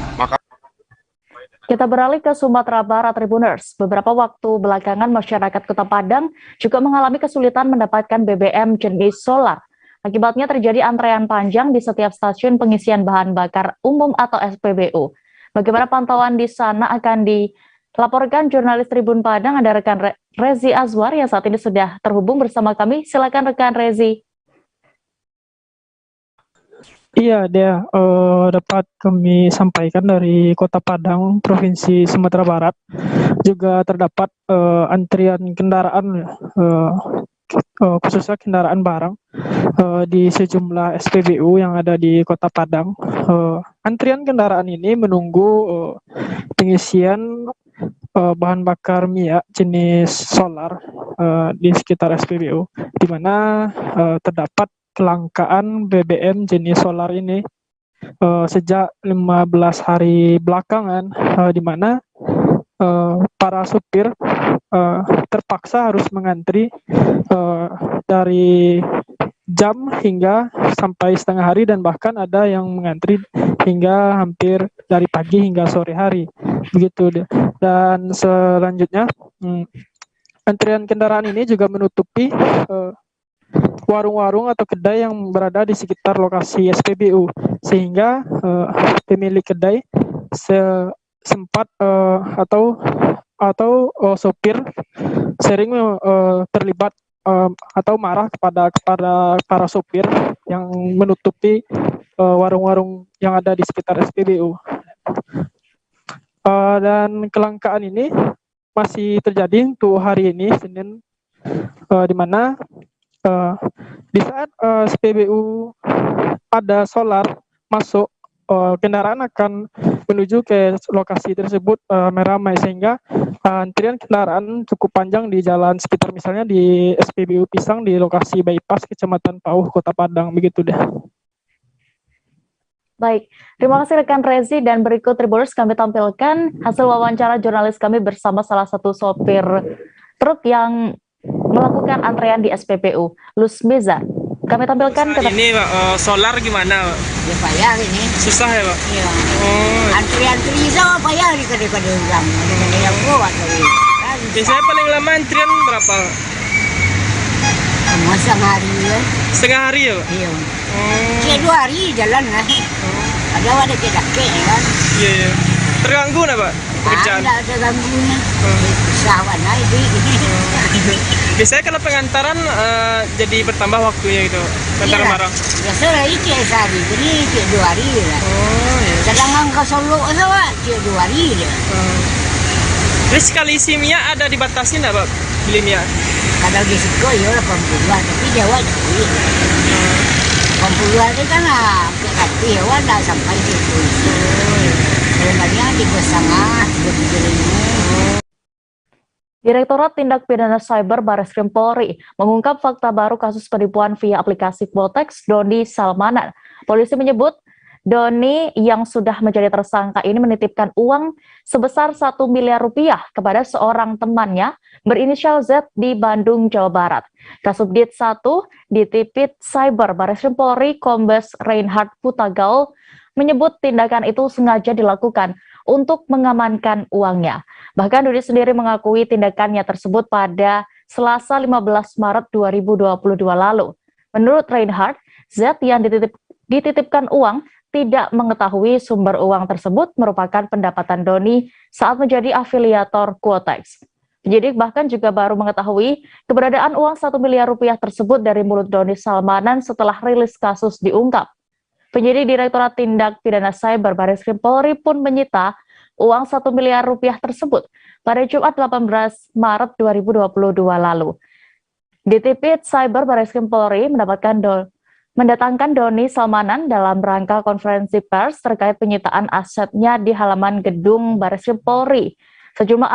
Kita beralih ke Sumatera Barat, Tribuners. Beberapa waktu belakangan masyarakat Kota Padang juga mengalami kesulitan mendapatkan BBM jenis solar. Akibatnya terjadi antrean panjang di setiap stasiun pengisian bahan bakar umum atau SPBU. Bagaimana pantauan di sana akan dilaporkan jurnalis Tribun Padang, ada rekan Rezi Azwar yang saat ini sudah terhubung bersama kami. Silakan rekan Rezi. Iya, Dea, dapat kami sampaikan dari Kota Padang, Provinsi Sumatera Barat, juga terdapat antrian kendaraan khususnya kendaraan barang di sejumlah SPBU yang ada di Kota Padang. Antrian kendaraan ini menunggu pengisian bahan bakar minyak jenis solar di sekitar SPBU, di mana terdapat kelangkaan BBM jenis solar ini sejak 15 hari belakangan, di mana para supir terpaksa harus mengantri dari jam hingga sampai setengah hari, dan bahkan ada yang mengantri hingga hampir dari pagi hingga sore hari begitu. Dan selanjutnya antrian kendaraan ini juga menutupi warung-warung atau kedai yang berada di sekitar lokasi SPBU, sehingga pemilik kedai sempat atau sopir sering terlibat atau marah kepada para sopir yang menutupi warung-warung yang ada di sekitar SPBU. Dan kelangkaan ini masih terjadi untuk hari ini, Senin, di mana di saat SPBU ada solar masuk, kendaraan akan menuju ke lokasi tersebut meramai, sehingga antrian kendaraan cukup panjang di jalan sekitar, misalnya di SPBU Pisang di lokasi bypass Kecamatan Pauh, Kota Padang, begitu deh. Baik, terima kasih rekan Rezi, dan berikut Tribuners kami tampilkan hasil wawancara jurnalis kami bersama salah satu sopir truk yang melakukan antrean di SPBU, Lusmiza. Kami tampilkan ini Pak, solar gimana Pak? Ya payah ini. Susah ya Pak? Iya. Oh. Antri sama payah di kadang-kadang orang. Ada yang kuat lagi. Biasanya paling lama antrian berapa? Cuma setengah hari ya. Setengah hari ya Pak? Iya. Kayak 2 hari jalan lah. Ada kedake kan. Iya, iya. Terganggu nggak Pak? Pekerjaan? Tidak ada ganggunya. Usahawan aja. Biasanya kalau pengantaran jadi bertambah waktunya gitu, pengantaran barang. Biasanya itu sehari, jadi kayak 2 hari lah. Oh, iya. Kadang angka Solo itu Pak, kayak 2 hari dia. Terus sekali isi minyak ada dibatasi nggak Pak, beli minyak? Kadang di Siko ya 80-an, tapi Jawa jadi 80-an itu kan lah, tapi Jawa nggak sampai situ. Sebenarnya 3,5, 3,5. Direktorat Tindak Pidana Cyber Barreskrim Polri mengungkap fakta baru kasus penipuan via aplikasi Quotex Doni Salmanan. Polisi menyebut Doni yang sudah menjadi tersangka ini menitipkan uang sebesar 1 miliar rupiah kepada seorang temannya berinisial Z di Bandung, Jawa Barat. Kasubdit 1 Ditipid Cyber Barreskrim Polri Kombes Reinhard Putagaul menyebut tindakan itu sengaja dilakukan untuk mengamankan uangnya. Bahkan Doni sendiri mengakui tindakannya tersebut pada Selasa 15 Maret 2022 lalu. Menurut Reinhard, Z yang dititipkan uang tidak mengetahui sumber uang tersebut merupakan pendapatan Doni saat menjadi afiliator Quotex. Penyidik bahkan juga baru mengetahui keberadaan uang 1 miliar rupiah tersebut dari mulut Doni Salmanan setelah rilis kasus diungkap. Penyidik Direktorat Tindak Pidana Cyber Barreskrim Polri pun menyita uang 1 miliar rupiah tersebut pada Jumat 18 Maret 2022 lalu. Ditipid Cyber Barreskrim Polri mendatangkan Doni Salmanan dalam rangka konferensi pers terkait penyitaan asetnya di halaman gedung Barreskrim Polri. Sejumlah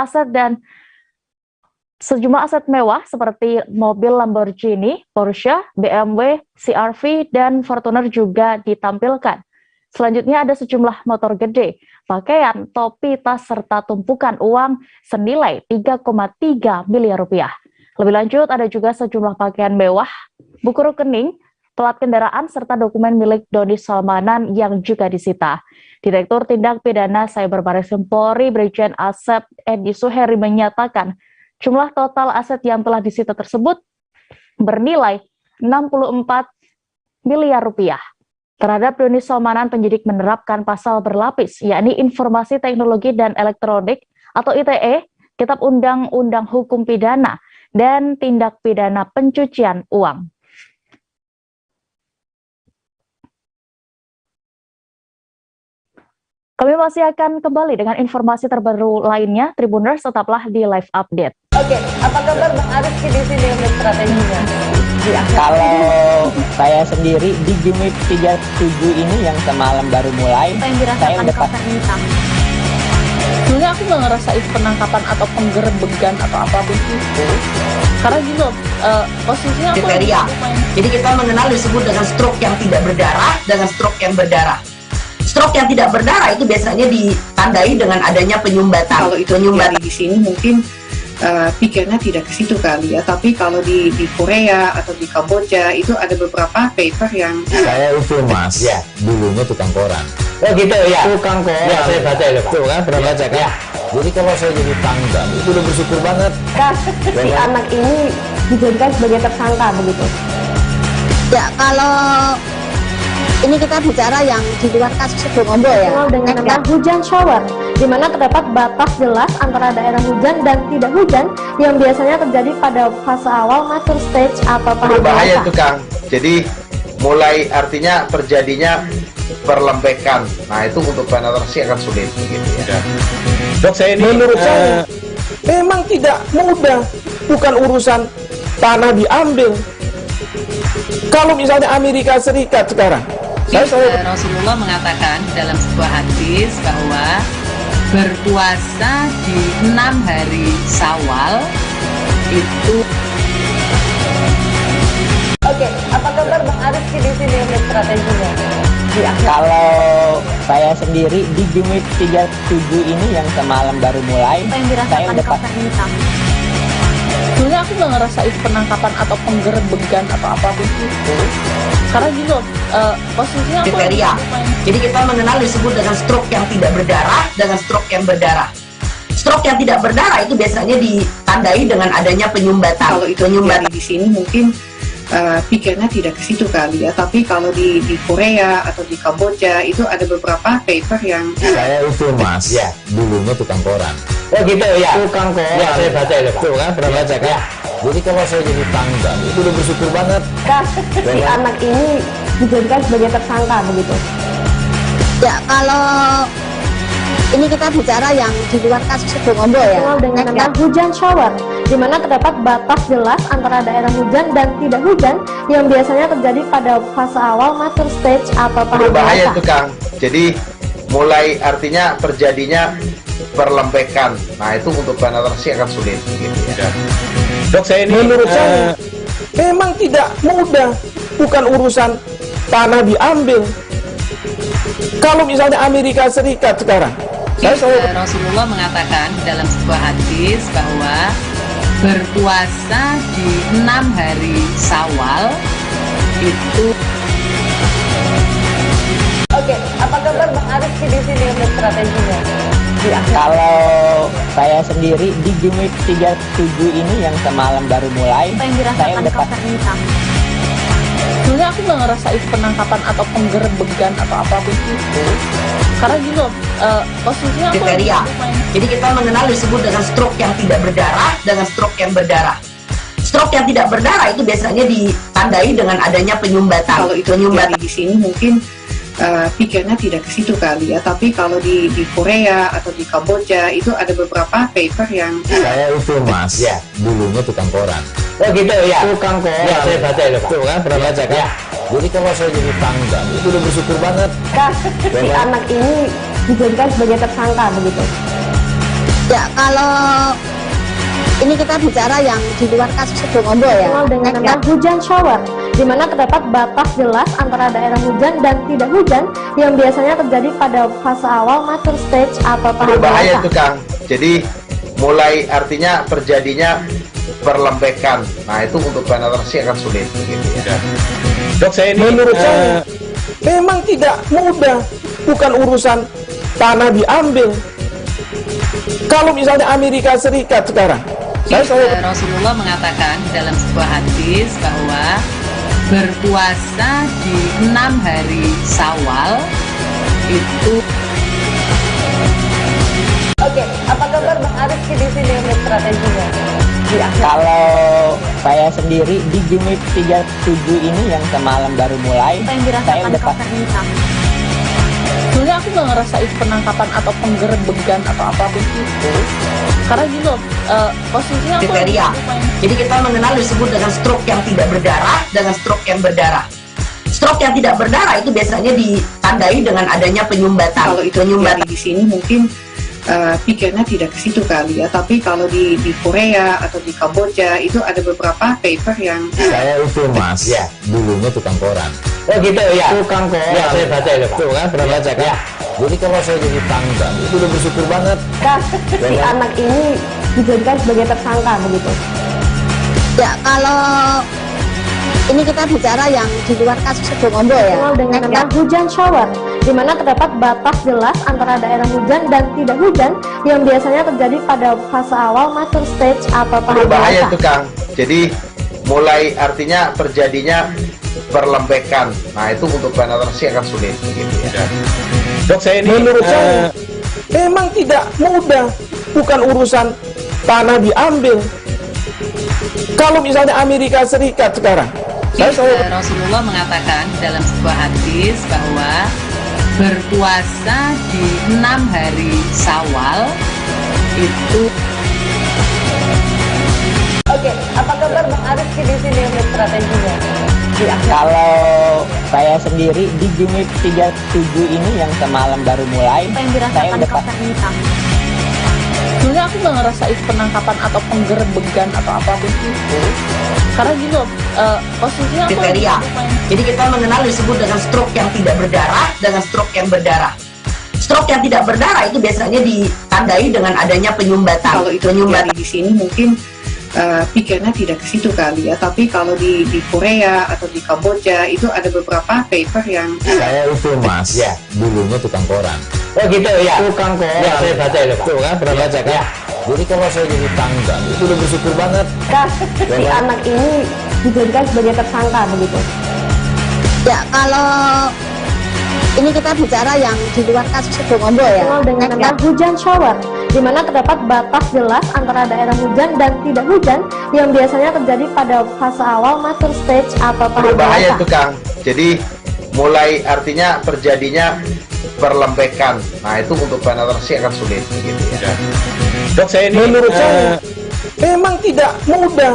aset mewah seperti mobil Lamborghini, Porsche, BMW, CR-V, dan Fortuner juga ditampilkan. Selanjutnya ada sejumlah motor gede, pakaian, topi, tas, serta tumpukan uang senilai 3,3 miliar rupiah. Lebih lanjut, ada juga sejumlah pakaian mewah, buku rekening, plat kendaraan, serta dokumen milik Doni Salmanan yang juga disita. Direktur Tindak Pidana Cyber Barreskrim Polri Brigjen Asep Edi Suheri menyatakan jumlah total aset yang telah disita tersebut bernilai 64 miliar rupiah. Terhadap Doni Salmanan, penyidik menerapkan pasal berlapis, yakni Informasi Teknologi dan Elektronik atau ITE, Kitab Undang-Undang Hukum Pidana, dan Tindak Pidana Pencucian Uang. Kami masih akan kembali dengan informasi terbaru lainnya. Tribuners, tetaplah di Live Update. Oke, apa kabar Bang Ariski di sini untuk strateginya? Kalau saya sendiri di Gimit 37 ini yang semalam baru mulai, saya udah Sebenarnya aku nggak ngerasain penangkapan atau penggerebegan atau apapun itu, karena gini loh, posisinya aku kriteria. Jadi kita mengenal disebut dengan stroke yang tidak berdarah dengan stroke yang berdarah. Stroke yang tidak berdarah itu biasanya ditandai dengan adanya penyumbatan. Kalau itu terjadi di sini mungkin pikirnya tidak ke situ kali ya, tapi kalau di Korea atau di Kamboja itu ada beberapa paper yang saya itu mas, ya dulunya tukang koran. Oh gitu ya, tukang koran. Ya saya baca ya Pak. Tuh kan pernah baca kan? Ya. Jadi kalau saya jadi tanggal itu udah bersyukur banget. Si anak ini dijadikan sebagai tersangka begitu. Ya kalau ini kita bicara yang di luar kasus Sebongobo ya, dengan nama hujan shower, di mana terdapat batas jelas antara daerah hujan dan tidak hujan yang biasanya terjadi pada fase awal mature stage atau tahap berbahaya itu Kang. Jadi mulai artinya terjadinya perlembekan. Nah itu untuk penetrasi akan sulit gitu ya. Dok, saya ini menurut saya memang tidak mudah, bukan urusan tanah diambil. Kalau misalnya Amerika Serikat sekarang, Rasulullah mengatakan dalam sebuah hadis bahwa berpuasa di 6 hari Syawal itu. Oke, apa kabar Bang Ariski di sini untuk strateginya? Kalau saya sendiri di Gimit 37 ini yang semalam baru mulai, saya udah Sebenarnya aku nggak ngerasain penangkapan atau penggerebegan atau apapun itu, karena gini loh, posisinya aku kriteria. Jadi kita mengenal disebut dengan stroke yang tidak berdarah dengan stroke yang berdarah. Stroke yang tidak berdarah itu biasanya ditandai dengan adanya penyumbatan. Kalau itu terjadi di sini mungkin pikirnya tidak ke situ kali ya, tapi kalau di Korea atau di Kamboja itu ada beberapa paper yang saya itu mas, ya dulunya tukang koran. Oh gitu ya, tukang koran. Ya saya baca ya Pak. Tuh kan pernah baca kan? Ya. Jadi kalau saya jadi tanggal itu udah bersyukur banget. Si anak ini dijadikan sebagai tersangka begitu. Ya kalau ini kita bicara yang di luar kasus Sebongobo ya, dengan nama hujan shower, di mana terdapat batas jelas antara daerah hujan dan tidak hujan yang biasanya terjadi pada fase awal mature stage atau tahap berbahaya itu Kang. Jadi mulai artinya terjadinya perlembekan. Nah itu untuk penetrasi akan sulit gitu ya. Dok, saya ini menurut saya memang tidak mudah, bukan urusan tanah diambil. Kalau misalnya Amerika Serikat sekarang, Rasulullah mengatakan dalam sebuah hadis bahwa berpuasa di 6 hari Syawal itu. Oke, apa kabar Bang Ariski di sini untuk strateginya? Kalau saya sendiri di Gimit 37 ini yang semalam baru mulai, saya udah Sebenarnya aku nggak ngerasain penangkapan atau penggerebegan atau apapun itu, karena gini loh, posisinya aku kriteria. Jadi kita mengenal disebut dengan stroke yang tidak berdarah dengan stroke yang berdarah. Stroke yang tidak berdarah itu biasanya ditandai dengan adanya penyumbatan. Kalau itu terjadi di sini mungkin pikirnya tidak ke situ kali ya, tapi kalau di Korea atau di Kamboja itu ada beberapa paper yang saya itu mas, ya dulunya tukang koran. Oh gitu ya, tukang koran. Ya saya baca ya Pak. Tuh kan pernah baca kan? Ya. Jadi kalau saya jadi tanggal itu udah bersyukur banget. Si anak ini dijadikan sebagai tersangka begitu. Ya kalau ini kita bicara yang di luar kasus Sebongobo ya, dengan nama hujan shower, di mana terdapat batas jelas antara daerah hujan dan tidak hujan yang biasanya terjadi pada fase awal mature stage atau tahap berbahaya itu Kang. Jadi mulai artinya terjadinya perlembekan. Nah itu untuk penetrasi akan sulit gitu ya. Dok, saya ini menurut saya memang tidak mudah, bukan urusan tanah diambil. Kalau misalnya Amerika Serikat sekarang, Rasulullah mengatakan dalam sebuah hadis bahwa berpuasa di 6 hari Syawal itu. Oke, apa kabar Bang Ariski di sini untuk strateginya? Kalau saya sendiri di Gimit 37 ini yang semalam baru mulai, saya udah Sebenarnya aku nggak ngerasa itu penangkapan atau penggerbegan atau apapun itu. Karena gitu, posisinya aku kriteria. Jadi kita mengenal disebut dengan stroke yang tidak berdarah dengan stroke yang berdarah. Stroke yang tidak berdarah itu biasanya ditandai dengan adanya penyumbatan. Kalau itu terjadi di sini mungkin pikirnya tidak ke situ kali ya. Tapi kalau di Korea atau di Kamboja itu ada beberapa paper yang saya itu mas, ya dulunya tukang koran. Oh gitu ya. Tukang koran. Ya saya baca itu pak. Tuh kan pernah baca kan? Ya. Jadi kalau saya jadi tangga itu udah bersyukur banget. Si anak ini dijadikan sebagai tersangka begitu. Ya kalau ini kita bicara yang di luar kasus Situbondo ya. Dengan nama hujan shower, di mana terdapat batas jelas antara daerah hujan dan tidak hujan yang biasanya terjadi pada fase awal mature stage atau tahap Berbahaya dewasa. itu Kang. Jadi mulai artinya terjadinya perlembekan. Nah itu untuk penetrasi akan sulit gitu ya. Dok saya ini menurut saya memang tidak mudah, bukan urusan tanah diambil. Kalau misalnya Amerika Serikat sekarang, Rasulullah mengatakan dalam sebuah hadis bahwa berpuasa di 6 hari Syawal itu. Oke, apa kabar Bang Arif di sini untuk strateginya? Kalau saya sendiri di Jumit 37 ini yang semalam baru mulai, saya udah Sebenarnya aku nggak ngerasa itu penangkapan atau penggerbegan atau apapun itu. Karena gitu, posisinya aku kriteria. Jadi kita mengenal disebut dengan stroke yang tidak berdarah dengan stroke yang berdarah. Stroke yang tidak berdarah itu biasanya ditandai dengan adanya penyumbatan. Kalau itu terjadi di sini mungkin pikirnya tidak ke situ kali ya. Tapi kalau di Korea atau di Kamboja itu ada beberapa paper yang saya itu mas, ya dulunya tukang koran. Oh gitu ya. Tukang koran. Ya saya baca itu pak. Tuh kan pernah baca kan? Ya. Jadi kalau saya jadi tangga itu udah bersyukur banget. Si anak ini dijadikan sebagai tersangka begitu. Ya kalau ini kita bicara yang di luar kasus Situbondo ya. Dengan nama hujan shower, di mana terdapat batas jelas antara daerah hujan dan tidak hujan yang biasanya terjadi pada fase awal mature stage atau tahap Berbahaya dewasa. itu Kang. Jadi mulai artinya terjadinya perlembekan. Nah itu untuk penetrasi akan sulit gitu ya. Dok saya ini menurut saya memang tidak mudah.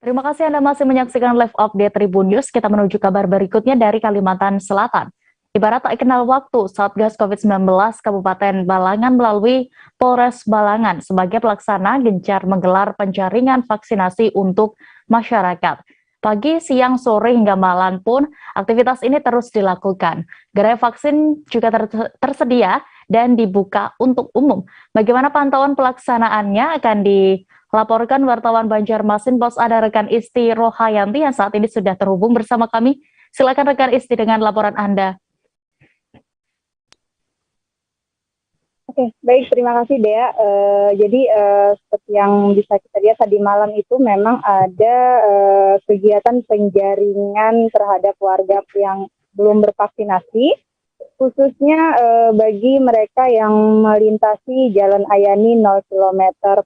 Terima kasih Anda masih menyaksikan live update Tribun News. Kita menuju kabar berikutnya dari Kalimantan Selatan. Ibarat tak kenal waktu, Satgas COVID-19 Kabupaten Balangan melalui Polres Balangan sebagai pelaksana gencar menggelar penjaringan vaksinasi untuk masyarakat. Pagi, siang, sore, hingga malam pun aktivitas ini terus dilakukan. Gerai vaksin juga tersedia dan dibuka untuk umum. Bagaimana pantauan pelaksanaannya akan dilaporkan wartawan Banjarmasin. Bos, ada rekan Isti Rohayanti yang saat ini sudah terhubung bersama kami. Silakan rekan Isti dengan laporan Anda. Oke, baik, terima kasih Dea. Jadi seperti yang bisa kita lihat tadi malam itu memang ada kegiatan penjaringan terhadap warga yang belum bervaksinasi, khususnya bagi mereka yang melintasi Jalan Ayani 0 km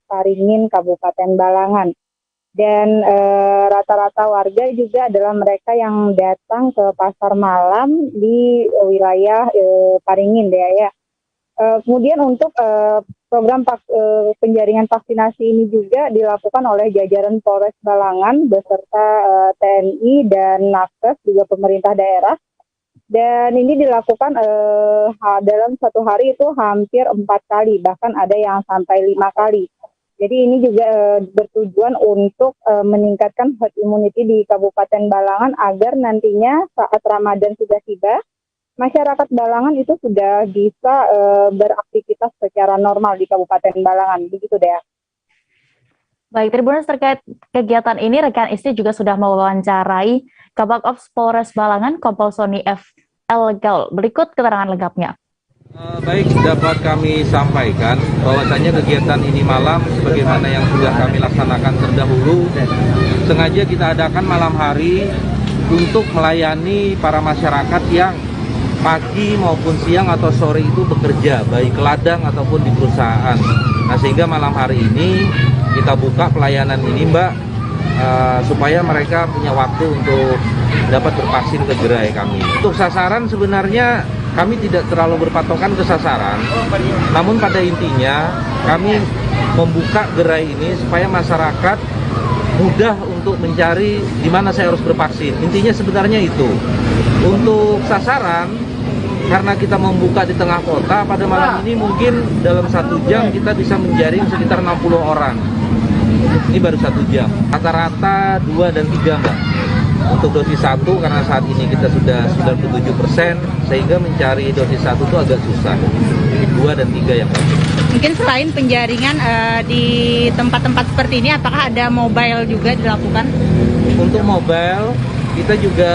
Paringin, Kabupaten Balangan. Dan rata-rata warga juga adalah mereka yang datang ke pasar malam di wilayah Paringin, Dea ya. Kemudian untuk program penjaringan vaksinasi ini juga dilakukan oleh jajaran Polres Balangan beserta TNI dan Nakes juga pemerintah daerah. Dan ini dilakukan dalam satu hari itu hampir 4 kali, bahkan ada yang sampai 5 kali. Jadi ini juga bertujuan untuk meningkatkan herd immunity di Kabupaten Balangan agar nantinya saat Ramadan sudah tiba, masyarakat Balangan itu sudah bisa beraktivitas secara normal di Kabupaten Balangan, begitu deh. Baik, Tribuners, terkait kegiatan ini, rekan Isti juga sudah mewawancarai Kabak Ops Polres Balangan, Kompol Sony F. L. Gaul. Berikut keterangan lengkapnya. Baik, dapat kami sampaikan bahwasannya kegiatan ini malam, sebagaimana yang sudah kami laksanakan terdahulu, sengaja kita adakan malam hari untuk melayani para masyarakat yang pagi maupun siang atau sore itu bekerja, baik ke ladang ataupun di perusahaan. Nah, sehingga malam hari ini kita buka pelayanan ini, Mbak, supaya mereka punya waktu untuk dapat bervaksin ke gerai kami. Untuk sasaran sebenarnya kami tidak terlalu berpatokan ke sasaran, namun pada intinya kami membuka gerai ini supaya masyarakat mudah untuk mencari di mana saya harus bervaksin. Intinya sebenarnya itu. Untuk sasaran, karena kita membuka di tengah kota, pada malam ini mungkin dalam 1 jam kita bisa menjaring sekitar 60 orang. Ini baru 1 jam. Rata-rata 2 dan 3 Mbak. Untuk dosis 1 karena saat ini kita sudah 97%, sehingga mencari dosis 1 itu agak susah. 2 dan 3 yang bagus. Mungkin selain penjaringan di tempat-tempat seperti ini, apakah ada mobile juga dilakukan? Untuk mobile, kita juga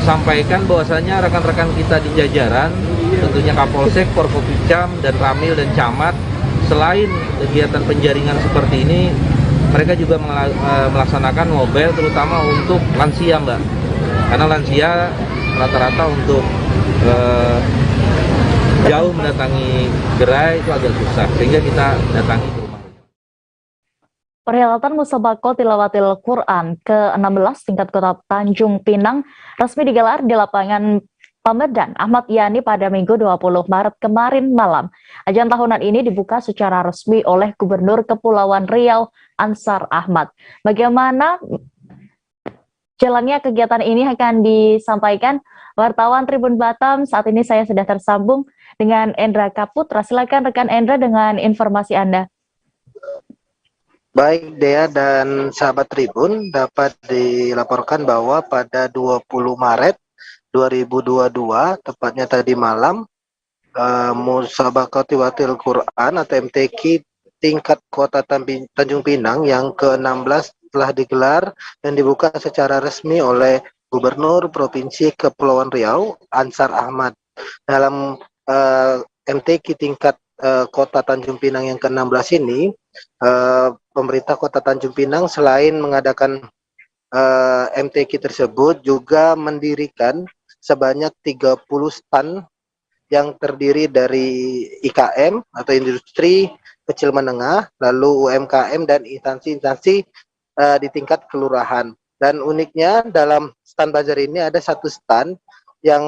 sampaikan bahwasanya rekan-rekan kita di jajaran, tentunya Kapolsek, Forkopimcam, dan Ramil dan Camat, selain kegiatan penjaringan seperti ini, mereka juga melaksanakan mobile terutama untuk lansia Mbak. Karena lansia rata-rata untuk jauh mendatangi gerai itu agak susah, sehingga kita datangi ke rumah. Perhelatan Musabaqah Tilawatil Quran ke-16 tingkat Kota Tanjung Pinang resmi digelar di lapangan Pamedan Ahmad Yani pada Minggu 20 Maret kemarin malam. Ajang tahunan ini dibuka secara resmi oleh Gubernur Kepulauan Riau Ansar Ahmad. Bagaimana jalannya kegiatan ini akan disampaikan wartawan Tribun Batam. Saat ini saya sudah tersambung dengan Endra Kaputra. Silakan rekan Endra dengan informasi Anda. Baik, Dea dan sahabat Tribun, dapat dilaporkan bahwa pada 20 Maret 2022, tepatnya tadi malam, Musabaqah Tilawatil Quran atau MTQ tingkat Kota Tanjung Pinang yang ke-16 telah digelar dan dibuka secara resmi oleh Gubernur Provinsi Kepulauan Riau Ansar Ahmad. Dalam MTQ tingkat Kota Tanjung Pinang yang ke-16 ini, pemerintah Kota Tanjung Pinang selain mengadakan MTQ tersebut juga mendirikan sebanyak 30 stand yang terdiri dari IKM atau industri kecil menengah, lalu UMKM dan instansi-instansi di tingkat kelurahan. Dan uniknya dalam stand bazar ini ada satu stand yang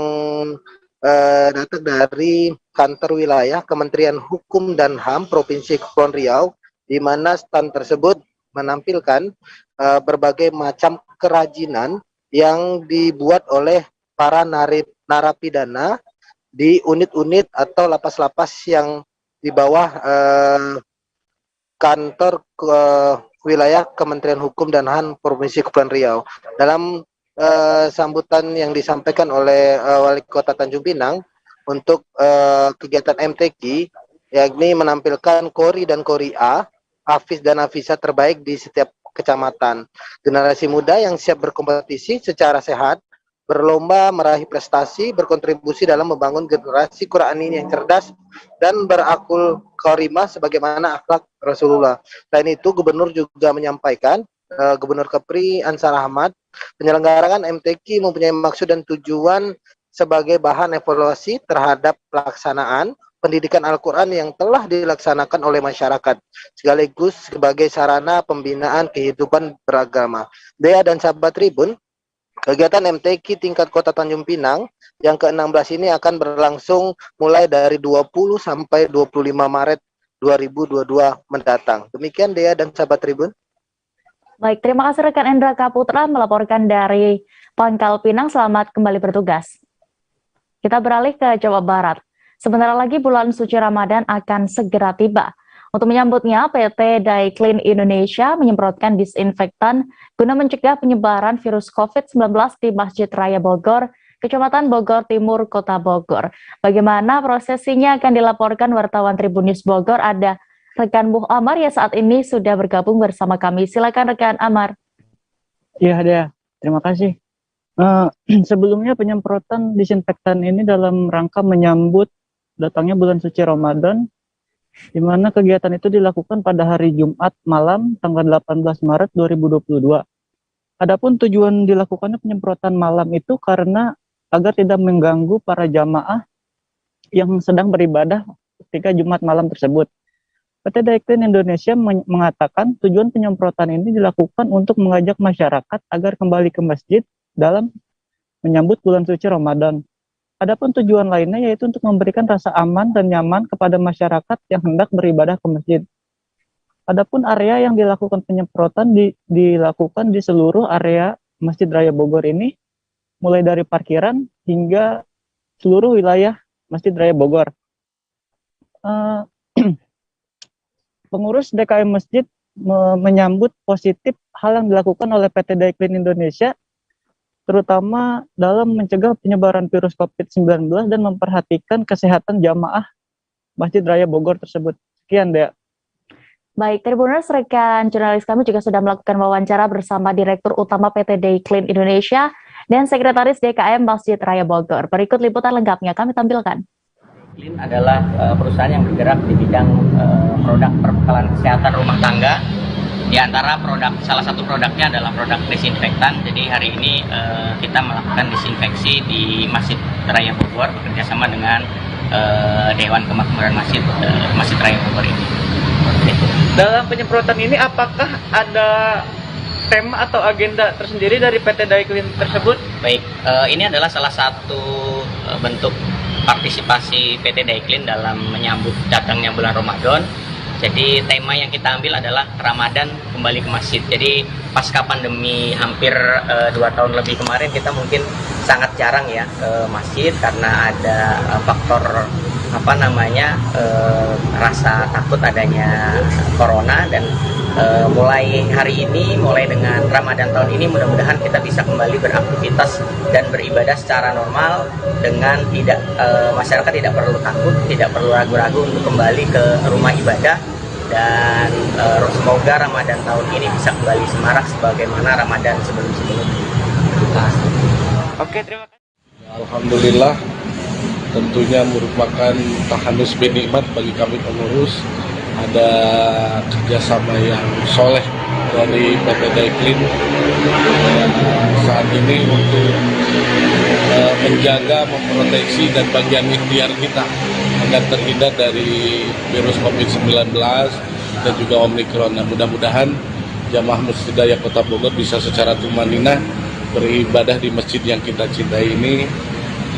datang dari kantor wilayah Kementerian Hukum dan HAM Provinsi Kepulauan Riau, di mana stand tersebut menampilkan berbagai macam kerajinan yang dibuat oleh para narapidana di unit-unit atau lapas-lapas yang di bawah kantor wilayah Kementerian Hukum dan HAM Provinsi Kepulauan Riau. Dalam sambutan yang disampaikan oleh Wali Kota Tanjung Pinang untuk kegiatan MTQ, yakni menampilkan Kori dan Kori A, Hafiz dan Hafizah terbaik di setiap kecamatan. Generasi muda yang siap berkompetisi secara sehat, berlomba meraih prestasi, berkontribusi dalam membangun generasi Qurani yang cerdas dan berakul karimah sebagaimana akhlak Rasulullah. Selain itu, Gubernur juga menyampaikan, Gubernur Kepri Ansar Ahmad, penyelenggaraan MTQ mempunyai maksud dan tujuan sebagai bahan evaluasi terhadap pelaksanaan pendidikan Al-Quran yang telah dilaksanakan oleh masyarakat, sekaligus sebagai sarana pembinaan kehidupan beragama. Dea dan sahabat Tribun, kegiatan MTQ tingkat Kota Tanjung Pinang yang ke-16 ini akan berlangsung mulai dari 20 sampai 25 Maret 2022 mendatang. Demikian Dea dan sahabat Tribun. Baik, terima kasih rekan Endra Kaputra melaporkan dari Pangkal Pinang. Selamat kembali bertugas. Kita beralih ke Jawa Barat. Sebentar lagi bulan suci Ramadan akan segera tiba. Untuk menyambutnya, PT Daiklin Indonesia menyemprotkan disinfektan guna mencegah penyebaran virus COVID-19 di Masjid Raya Bogor, Kecamatan Bogor Timur, Kota Bogor. Bagaimana prosesinya akan dilaporkan wartawan Tribun News Bogor. Ada rekan Muh Amar yang saat ini sudah bergabung bersama kami. Silakan rekan Amar. Iya, Dea. Terima kasih. Sebelumnya penyemprotan disinfektan ini dalam rangka menyambut datangnya bulan suci Ramadan, di mana kegiatan itu dilakukan pada hari Jumat malam tanggal 18 Maret 2022. Adapun tujuan dilakukannya penyemprotan malam itu karena agar tidak mengganggu para jamaah yang sedang beribadah ketika Jumat malam tersebut. PT Daiklin Indonesia mengatakan tujuan penyemprotan ini dilakukan untuk mengajak masyarakat agar kembali ke masjid dalam menyambut bulan suci Ramadan. Adapun tujuan lainnya yaitu untuk memberikan rasa aman dan nyaman kepada masyarakat yang hendak beribadah ke masjid. Adapun area yang dilakukan penyemprotan dilakukan di seluruh area Masjid Raya Bogor ini, mulai dari parkiran hingga seluruh wilayah Masjid Raya Bogor. Pengurus DKM Masjid menyambut positif hal yang dilakukan oleh PT Daiklin Indonesia, terutama dalam mencegah penyebaran virus COVID-19 dan memperhatikan kesehatan jamaah Masjid Raya Bogor tersebut. Sekian, Dea. Baik, Tribuners, rekan jurnalis kami juga sudah melakukan wawancara bersama Direktur Utama PT Daiklin Indonesia dan Sekretaris DKM Masjid Raya Bogor. Berikut liputan lengkapnya kami tampilkan. Daiklin adalah perusahaan yang bergerak di bidang produk perbekalan kesehatan rumah tangga. Di antara salah satu produknya adalah produk desinfektan. Jadi hari ini kita melakukan disinfeksi di Masjid Raya Bogor bekerjasama dengan Dewan Kemakmuran Masjid Raya Bogor ini. Dalam penyemprotan ini apakah ada tema atau agenda tersendiri dari PT Daiklin tersebut? Baik, ini adalah salah satu bentuk partisipasi PT Daiklin dalam menyambut datangnya bulan Ramadan. Jadi tema yang kita ambil adalah Ramadan kembali ke masjid. Jadi pasca pandemi hampir 2 tahun lebih kemarin kita mungkin sangat jarang ya ke masjid karena ada faktor rasa takut adanya corona, dan mulai hari ini, mulai dengan Ramadan tahun ini mudah-mudahan kita bisa kembali beraktivitas dan beribadah secara normal dengan masyarakat tidak perlu takut, tidak perlu ragu-ragu untuk kembali ke rumah ibadah, dan semoga Ramadan tahun ini bisa kembali semarak sebagaimana Ramadan sebelum-sebelumnya. Oke, terima kasih. Alhamdulillah, tentunya merupakan tahanus binikmat bagi kami pengurus. Ada kerjasama yang soleh dari PT Daiklin saat ini untuk menjaga, memproteksi dan bagian ikhtiar kita agar terhindar dari virus COVID-19 dan juga Omikron. Nah, mudah-mudahan jamaah Masjid Raya Kota Bogor bisa secara tumanina beribadah di masjid yang kita cintai ini,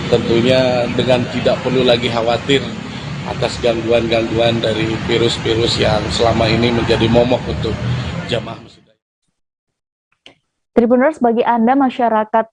tentunya dengan tidak perlu lagi khawatir atas gangguan-gangguan dari virus-virus yang selama ini menjadi momok untuk jamaah Masjid. Tribuners, bagi Anda masyarakat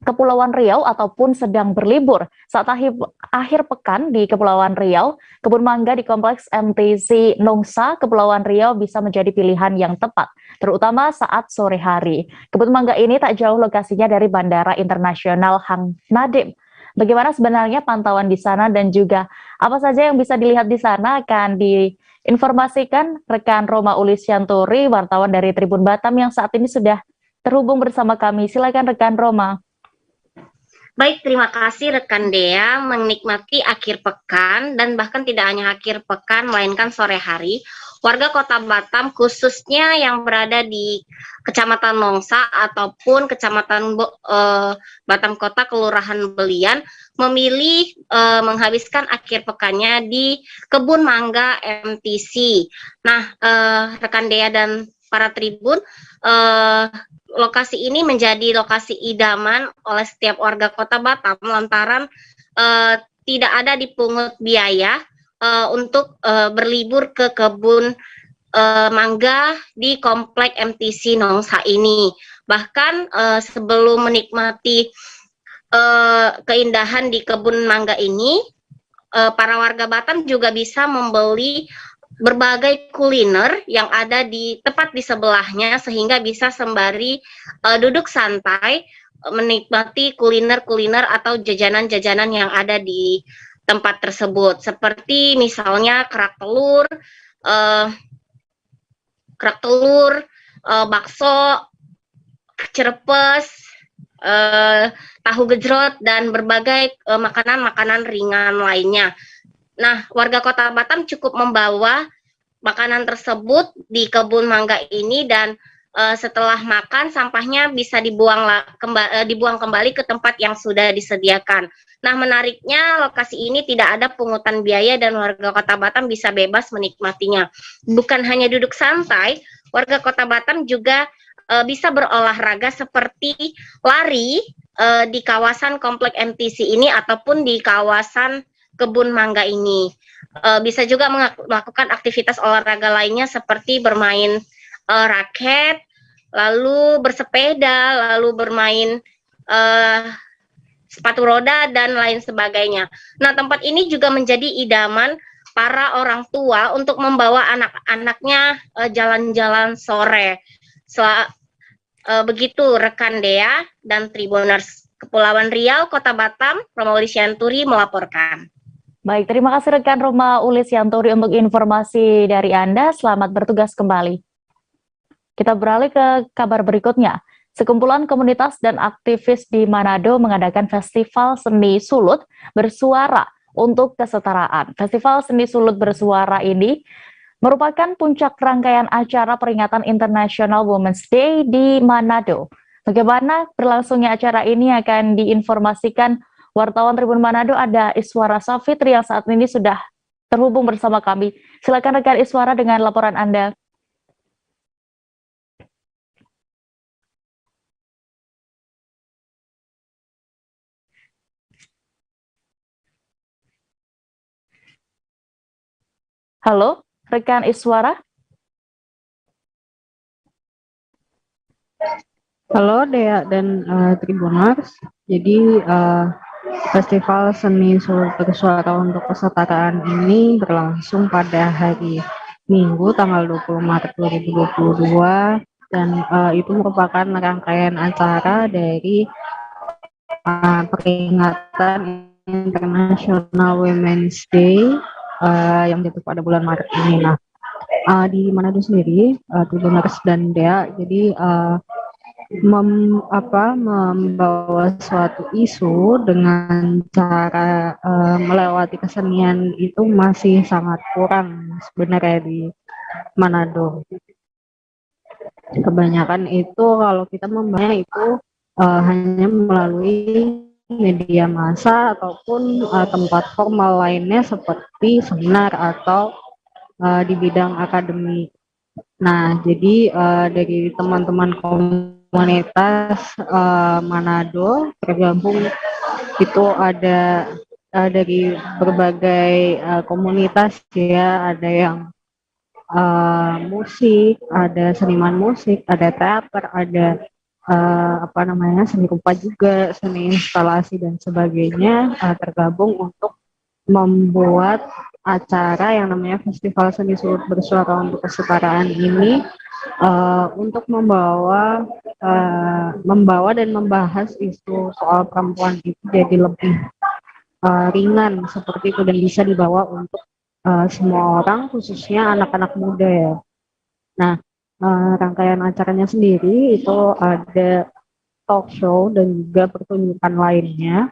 Kepulauan Riau ataupun sedang berlibur saat akhir pekan di Kepulauan Riau, kebun mangga di Kompleks MTC Nongsa, Kepulauan Riau bisa menjadi pilihan yang tepat, terutama saat sore hari. Kebun mangga ini tak jauh lokasinya dari Bandara Internasional Hang Nadiem. Bagaimana sebenarnya pantauan di sana dan juga apa saja yang bisa dilihat di sana akan diinformasikan rekan Roma Ulisyanturi, wartawan dari Tribun Batam yang saat ini sudah terhubung bersama kami. Silakan rekan Roma. Baik, terima kasih rekan Dea. Menikmati akhir pekan dan bahkan tidak hanya akhir pekan melainkan sore hari, warga Kota Batam khususnya yang berada di Kecamatan Nongsa ataupun Kecamatan Batam Kota Kelurahan Belian memilih menghabiskan akhir pekannya di kebun mangga MTC. Nah, rekan Dea dan para tribun, lokasi ini menjadi lokasi idaman oleh setiap warga Kota Batam lantaran tidak ada dipungut biaya untuk berlibur ke kebun mangga di komplek MTC Nongsa ini. Bahkan sebelum menikmati keindahan di kebun mangga ini, para warga Batam juga bisa membeli berbagai kuliner yang ada di tepat di sebelahnya sehingga bisa sembari duduk santai menikmati kuliner-kuliner atau jajanan-jajanan yang ada di tempat tersebut, seperti misalnya kerak telur, bakso, cerepes, tahu gejrot, dan berbagai makanan-makanan ringan lainnya. Nah, warga Kota Batam cukup membawa makanan tersebut di kebun mangga ini, dan setelah makan sampahnya bisa dibuang kembali ke tempat yang sudah disediakan. Nah, menariknya lokasi ini tidak ada pungutan biaya dan warga Kota Batam bisa bebas menikmatinya. Bukan hanya duduk santai, warga Kota Batam juga bisa berolahraga seperti lari, di kawasan komplek MTC ini ataupun di kawasan kebun mangga ini. Bisa juga melakukan aktivitas olahraga lainnya seperti bermain raket, lalu bersepeda, lalu bermain sepatu roda dan lain sebagainya. Nah, tempat ini juga menjadi idaman para orang tua untuk membawa anak-anaknya jalan-jalan sore. Begitu rekan Dea dan Tribuners. Kepulauan Riau, Kota Batam, Roma Ulisyanturi melaporkan. Baik, terima kasih rekan Roma Ulisyanturi untuk informasi dari Anda. Selamat bertugas kembali. Kita beralih ke kabar berikutnya. Sekumpulan komunitas dan aktivis di Manado mengadakan festival seni sulut bersuara untuk kesetaraan. Festival seni sulut bersuara ini merupakan puncak rangkaian acara peringatan International Women's Day di Manado. Bagaimana berlangsungnya acara ini akan diinformasikan wartawan Tribun Manado, ada Iswara Safitri yang saat ini sudah terhubung bersama kami. Silakan rekan Iswara dengan laporan Anda. Halo, rekan Iswara. Halo Dea dan Tribuners. Jadi Festival Seni Sulut Bersuara untuk Kesetaraan ini berlangsung pada hari Minggu tanggal 20 Maret 2022 dan itu merupakan rangkaian acara dari peringatan International Women's Day yang jatuh pada bulan Maret ini. Nah, di Manado sendiri, Tribuners dan Dea, jadi membawa suatu isu dengan cara melewati kesenian itu masih sangat kurang sebenarnya di Manado. Kebanyakan itu kalau kita membahasnya itu hanya melalui media massa ataupun tempat formal lainnya seperti seminar atau di bidang akademik. Nah, jadi dari teman-teman komunitas Manado tergabung itu ada dari berbagai komunitas ya, ada yang musik, ada seniman musik, ada teater, ada seni rupa juga, seni instalasi dan sebagainya tergabung untuk membuat acara yang namanya Festival Seni Sulut Bersuara untuk Kesetaraan ini untuk membawa dan membahas isu soal perempuan itu jadi lebih ringan seperti itu dan bisa dibawa untuk semua orang, khususnya anak-anak muda ya. Nah, rangkaian acaranya sendiri itu ada talk show dan juga pertunjukan lainnya.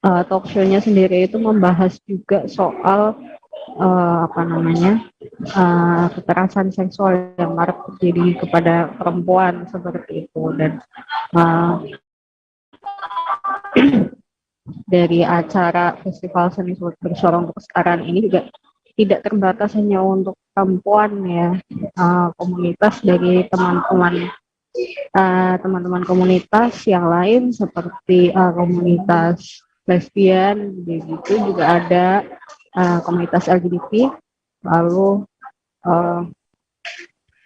Talk show-nya sendiri itu membahas juga soal kekerasan seksual yang marak terjadi kepada perempuan seperti itu, dan dari acara Festival Seni Sulut Bersuara untuk Kesetaraan ini juga tidak terbatas hanya untuk perempuan ya, komunitas dari teman-teman komunitas yang lain seperti komunitas lesbian, begitu juga ada komunitas LGBT. Lalu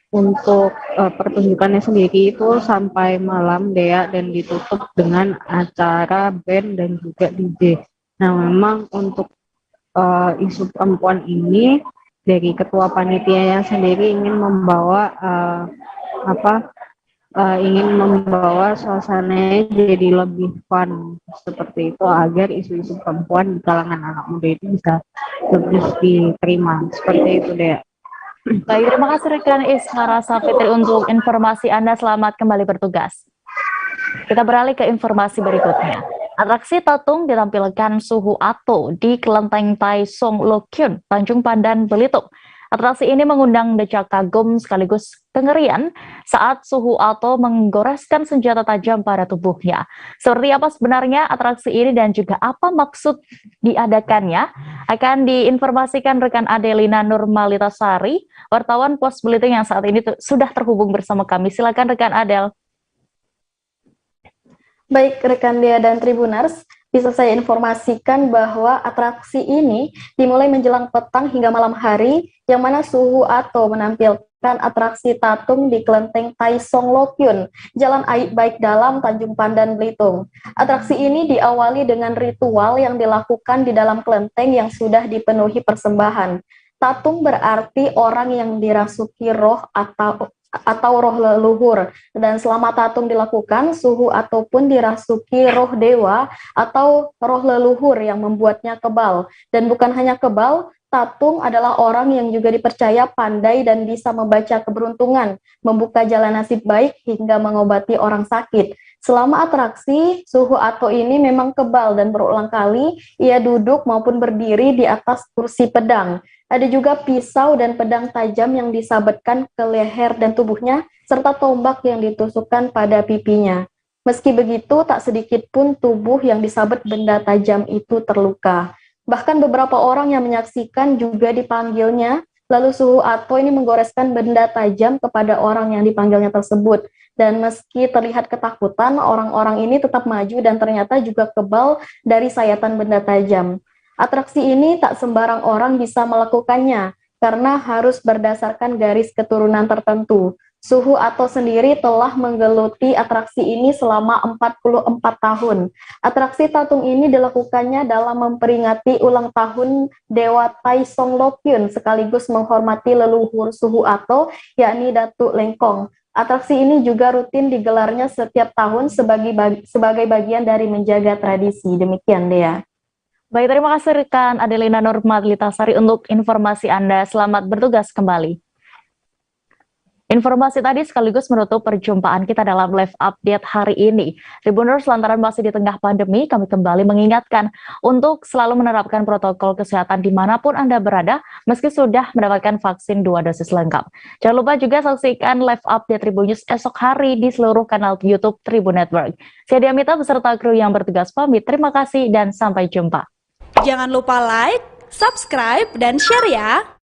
untuk pertunjukannya sendiri itu sampai malam Dea, dan ditutup dengan acara band dan juga DJ. Nah, memang untuk isu perempuan ini dari ketua panitianya sendiri ingin membawa suasananya jadi lebih fun seperti itu, agar isu-isu perempuan di kalangan anak muda itu bisa lebih diterima seperti itu deh. Baik, terima kasih rekan Iswara Safitri untuk informasi Anda. Selamat kembali bertugas. Kita beralih ke informasi berikutnya. Atraksi tatung ditampilkan Suhu Ato di Kelenteng Tai Song Lokyun, Tanjung Pandan, Belitung. Atraksi ini mengundang decak kagum sekaligus kengerian saat Suhu Ato menggoreskan senjata tajam pada tubuhnya. Seperti apa sebenarnya atraksi ini dan juga apa maksud diadakannya akan diinformasikan rekan Adelina Nurmalitasari, wartawan Pos Belitung yang saat ini sudah terhubung bersama kami. Silakan rekan Adel. Baik rekan Dea dan Tribuners, bisa saya informasikan bahwa atraksi ini dimulai menjelang petang hingga malam hari, yang mana Suhu Ato menampilkan atraksi tatung di kelenteng Tai Song Lokyun, Jalan Aik Baik Dalam, Tanjung Pandan, Belitung. Atraksi ini diawali dengan ritual yang dilakukan di dalam kelenteng yang sudah dipenuhi persembahan. Tatung berarti orang yang dirasuki roh atau roh leluhur, dan selama tatung dilakukan, Suhu ataupun dirasuki roh dewa atau roh leluhur yang membuatnya kebal. Dan bukan hanya kebal, tatung adalah orang yang juga dipercaya pandai dan bisa membaca keberuntungan, membuka jalan nasib baik hingga mengobati orang sakit. Selama atraksi, Suhu Ato ini memang kebal dan berulang kali ia duduk maupun berdiri di atas kursi pedang. Ada juga pisau dan pedang tajam yang disabetkan ke leher dan tubuhnya, serta tombak yang ditusukkan pada pipinya. Meski begitu, tak sedikit pun tubuh yang disabet benda tajam itu terluka. Bahkan beberapa orang yang menyaksikan juga dipanggilnya, lalu Suhu Ato ini menggoreskan benda tajam kepada orang yang dipanggilnya tersebut. Dan meski terlihat ketakutan, orang-orang ini tetap maju dan ternyata juga kebal dari sayatan benda tajam. Atraksi ini tak sembarang orang bisa melakukannya, karena harus berdasarkan garis keturunan tertentu. Suhu Ato sendiri telah menggeluti atraksi ini selama 44 tahun. Atraksi tatung ini dilakukannya dalam memperingati ulang tahun Dewa Tai Song Lokyun, sekaligus menghormati leluhur Suhu Ato, yakni Datuk Lengkong. Atraksi ini juga rutin digelarnya setiap tahun sebagai bagian dari menjaga tradisi. Demikian, Dea. Baik, terima kasih rekan Adelina Nurmadlitasari untuk informasi Anda. Selamat bertugas kembali. Informasi tadi sekaligus menutup perjumpaan kita dalam live update hari ini. Tribuners, lantaran masih di tengah pandemi, kami kembali mengingatkan untuk selalu menerapkan protokol kesehatan dimanapun Anda berada, meski sudah mendapatkan vaksin 2 dosis lengkap. Jangan lupa juga saksikan live update Tribun News esok hari di seluruh kanal YouTube Tribun Network. Saya Diamita beserta kru yang bertugas pamit. Terima kasih dan sampai jumpa. Jangan lupa like, subscribe, dan share ya!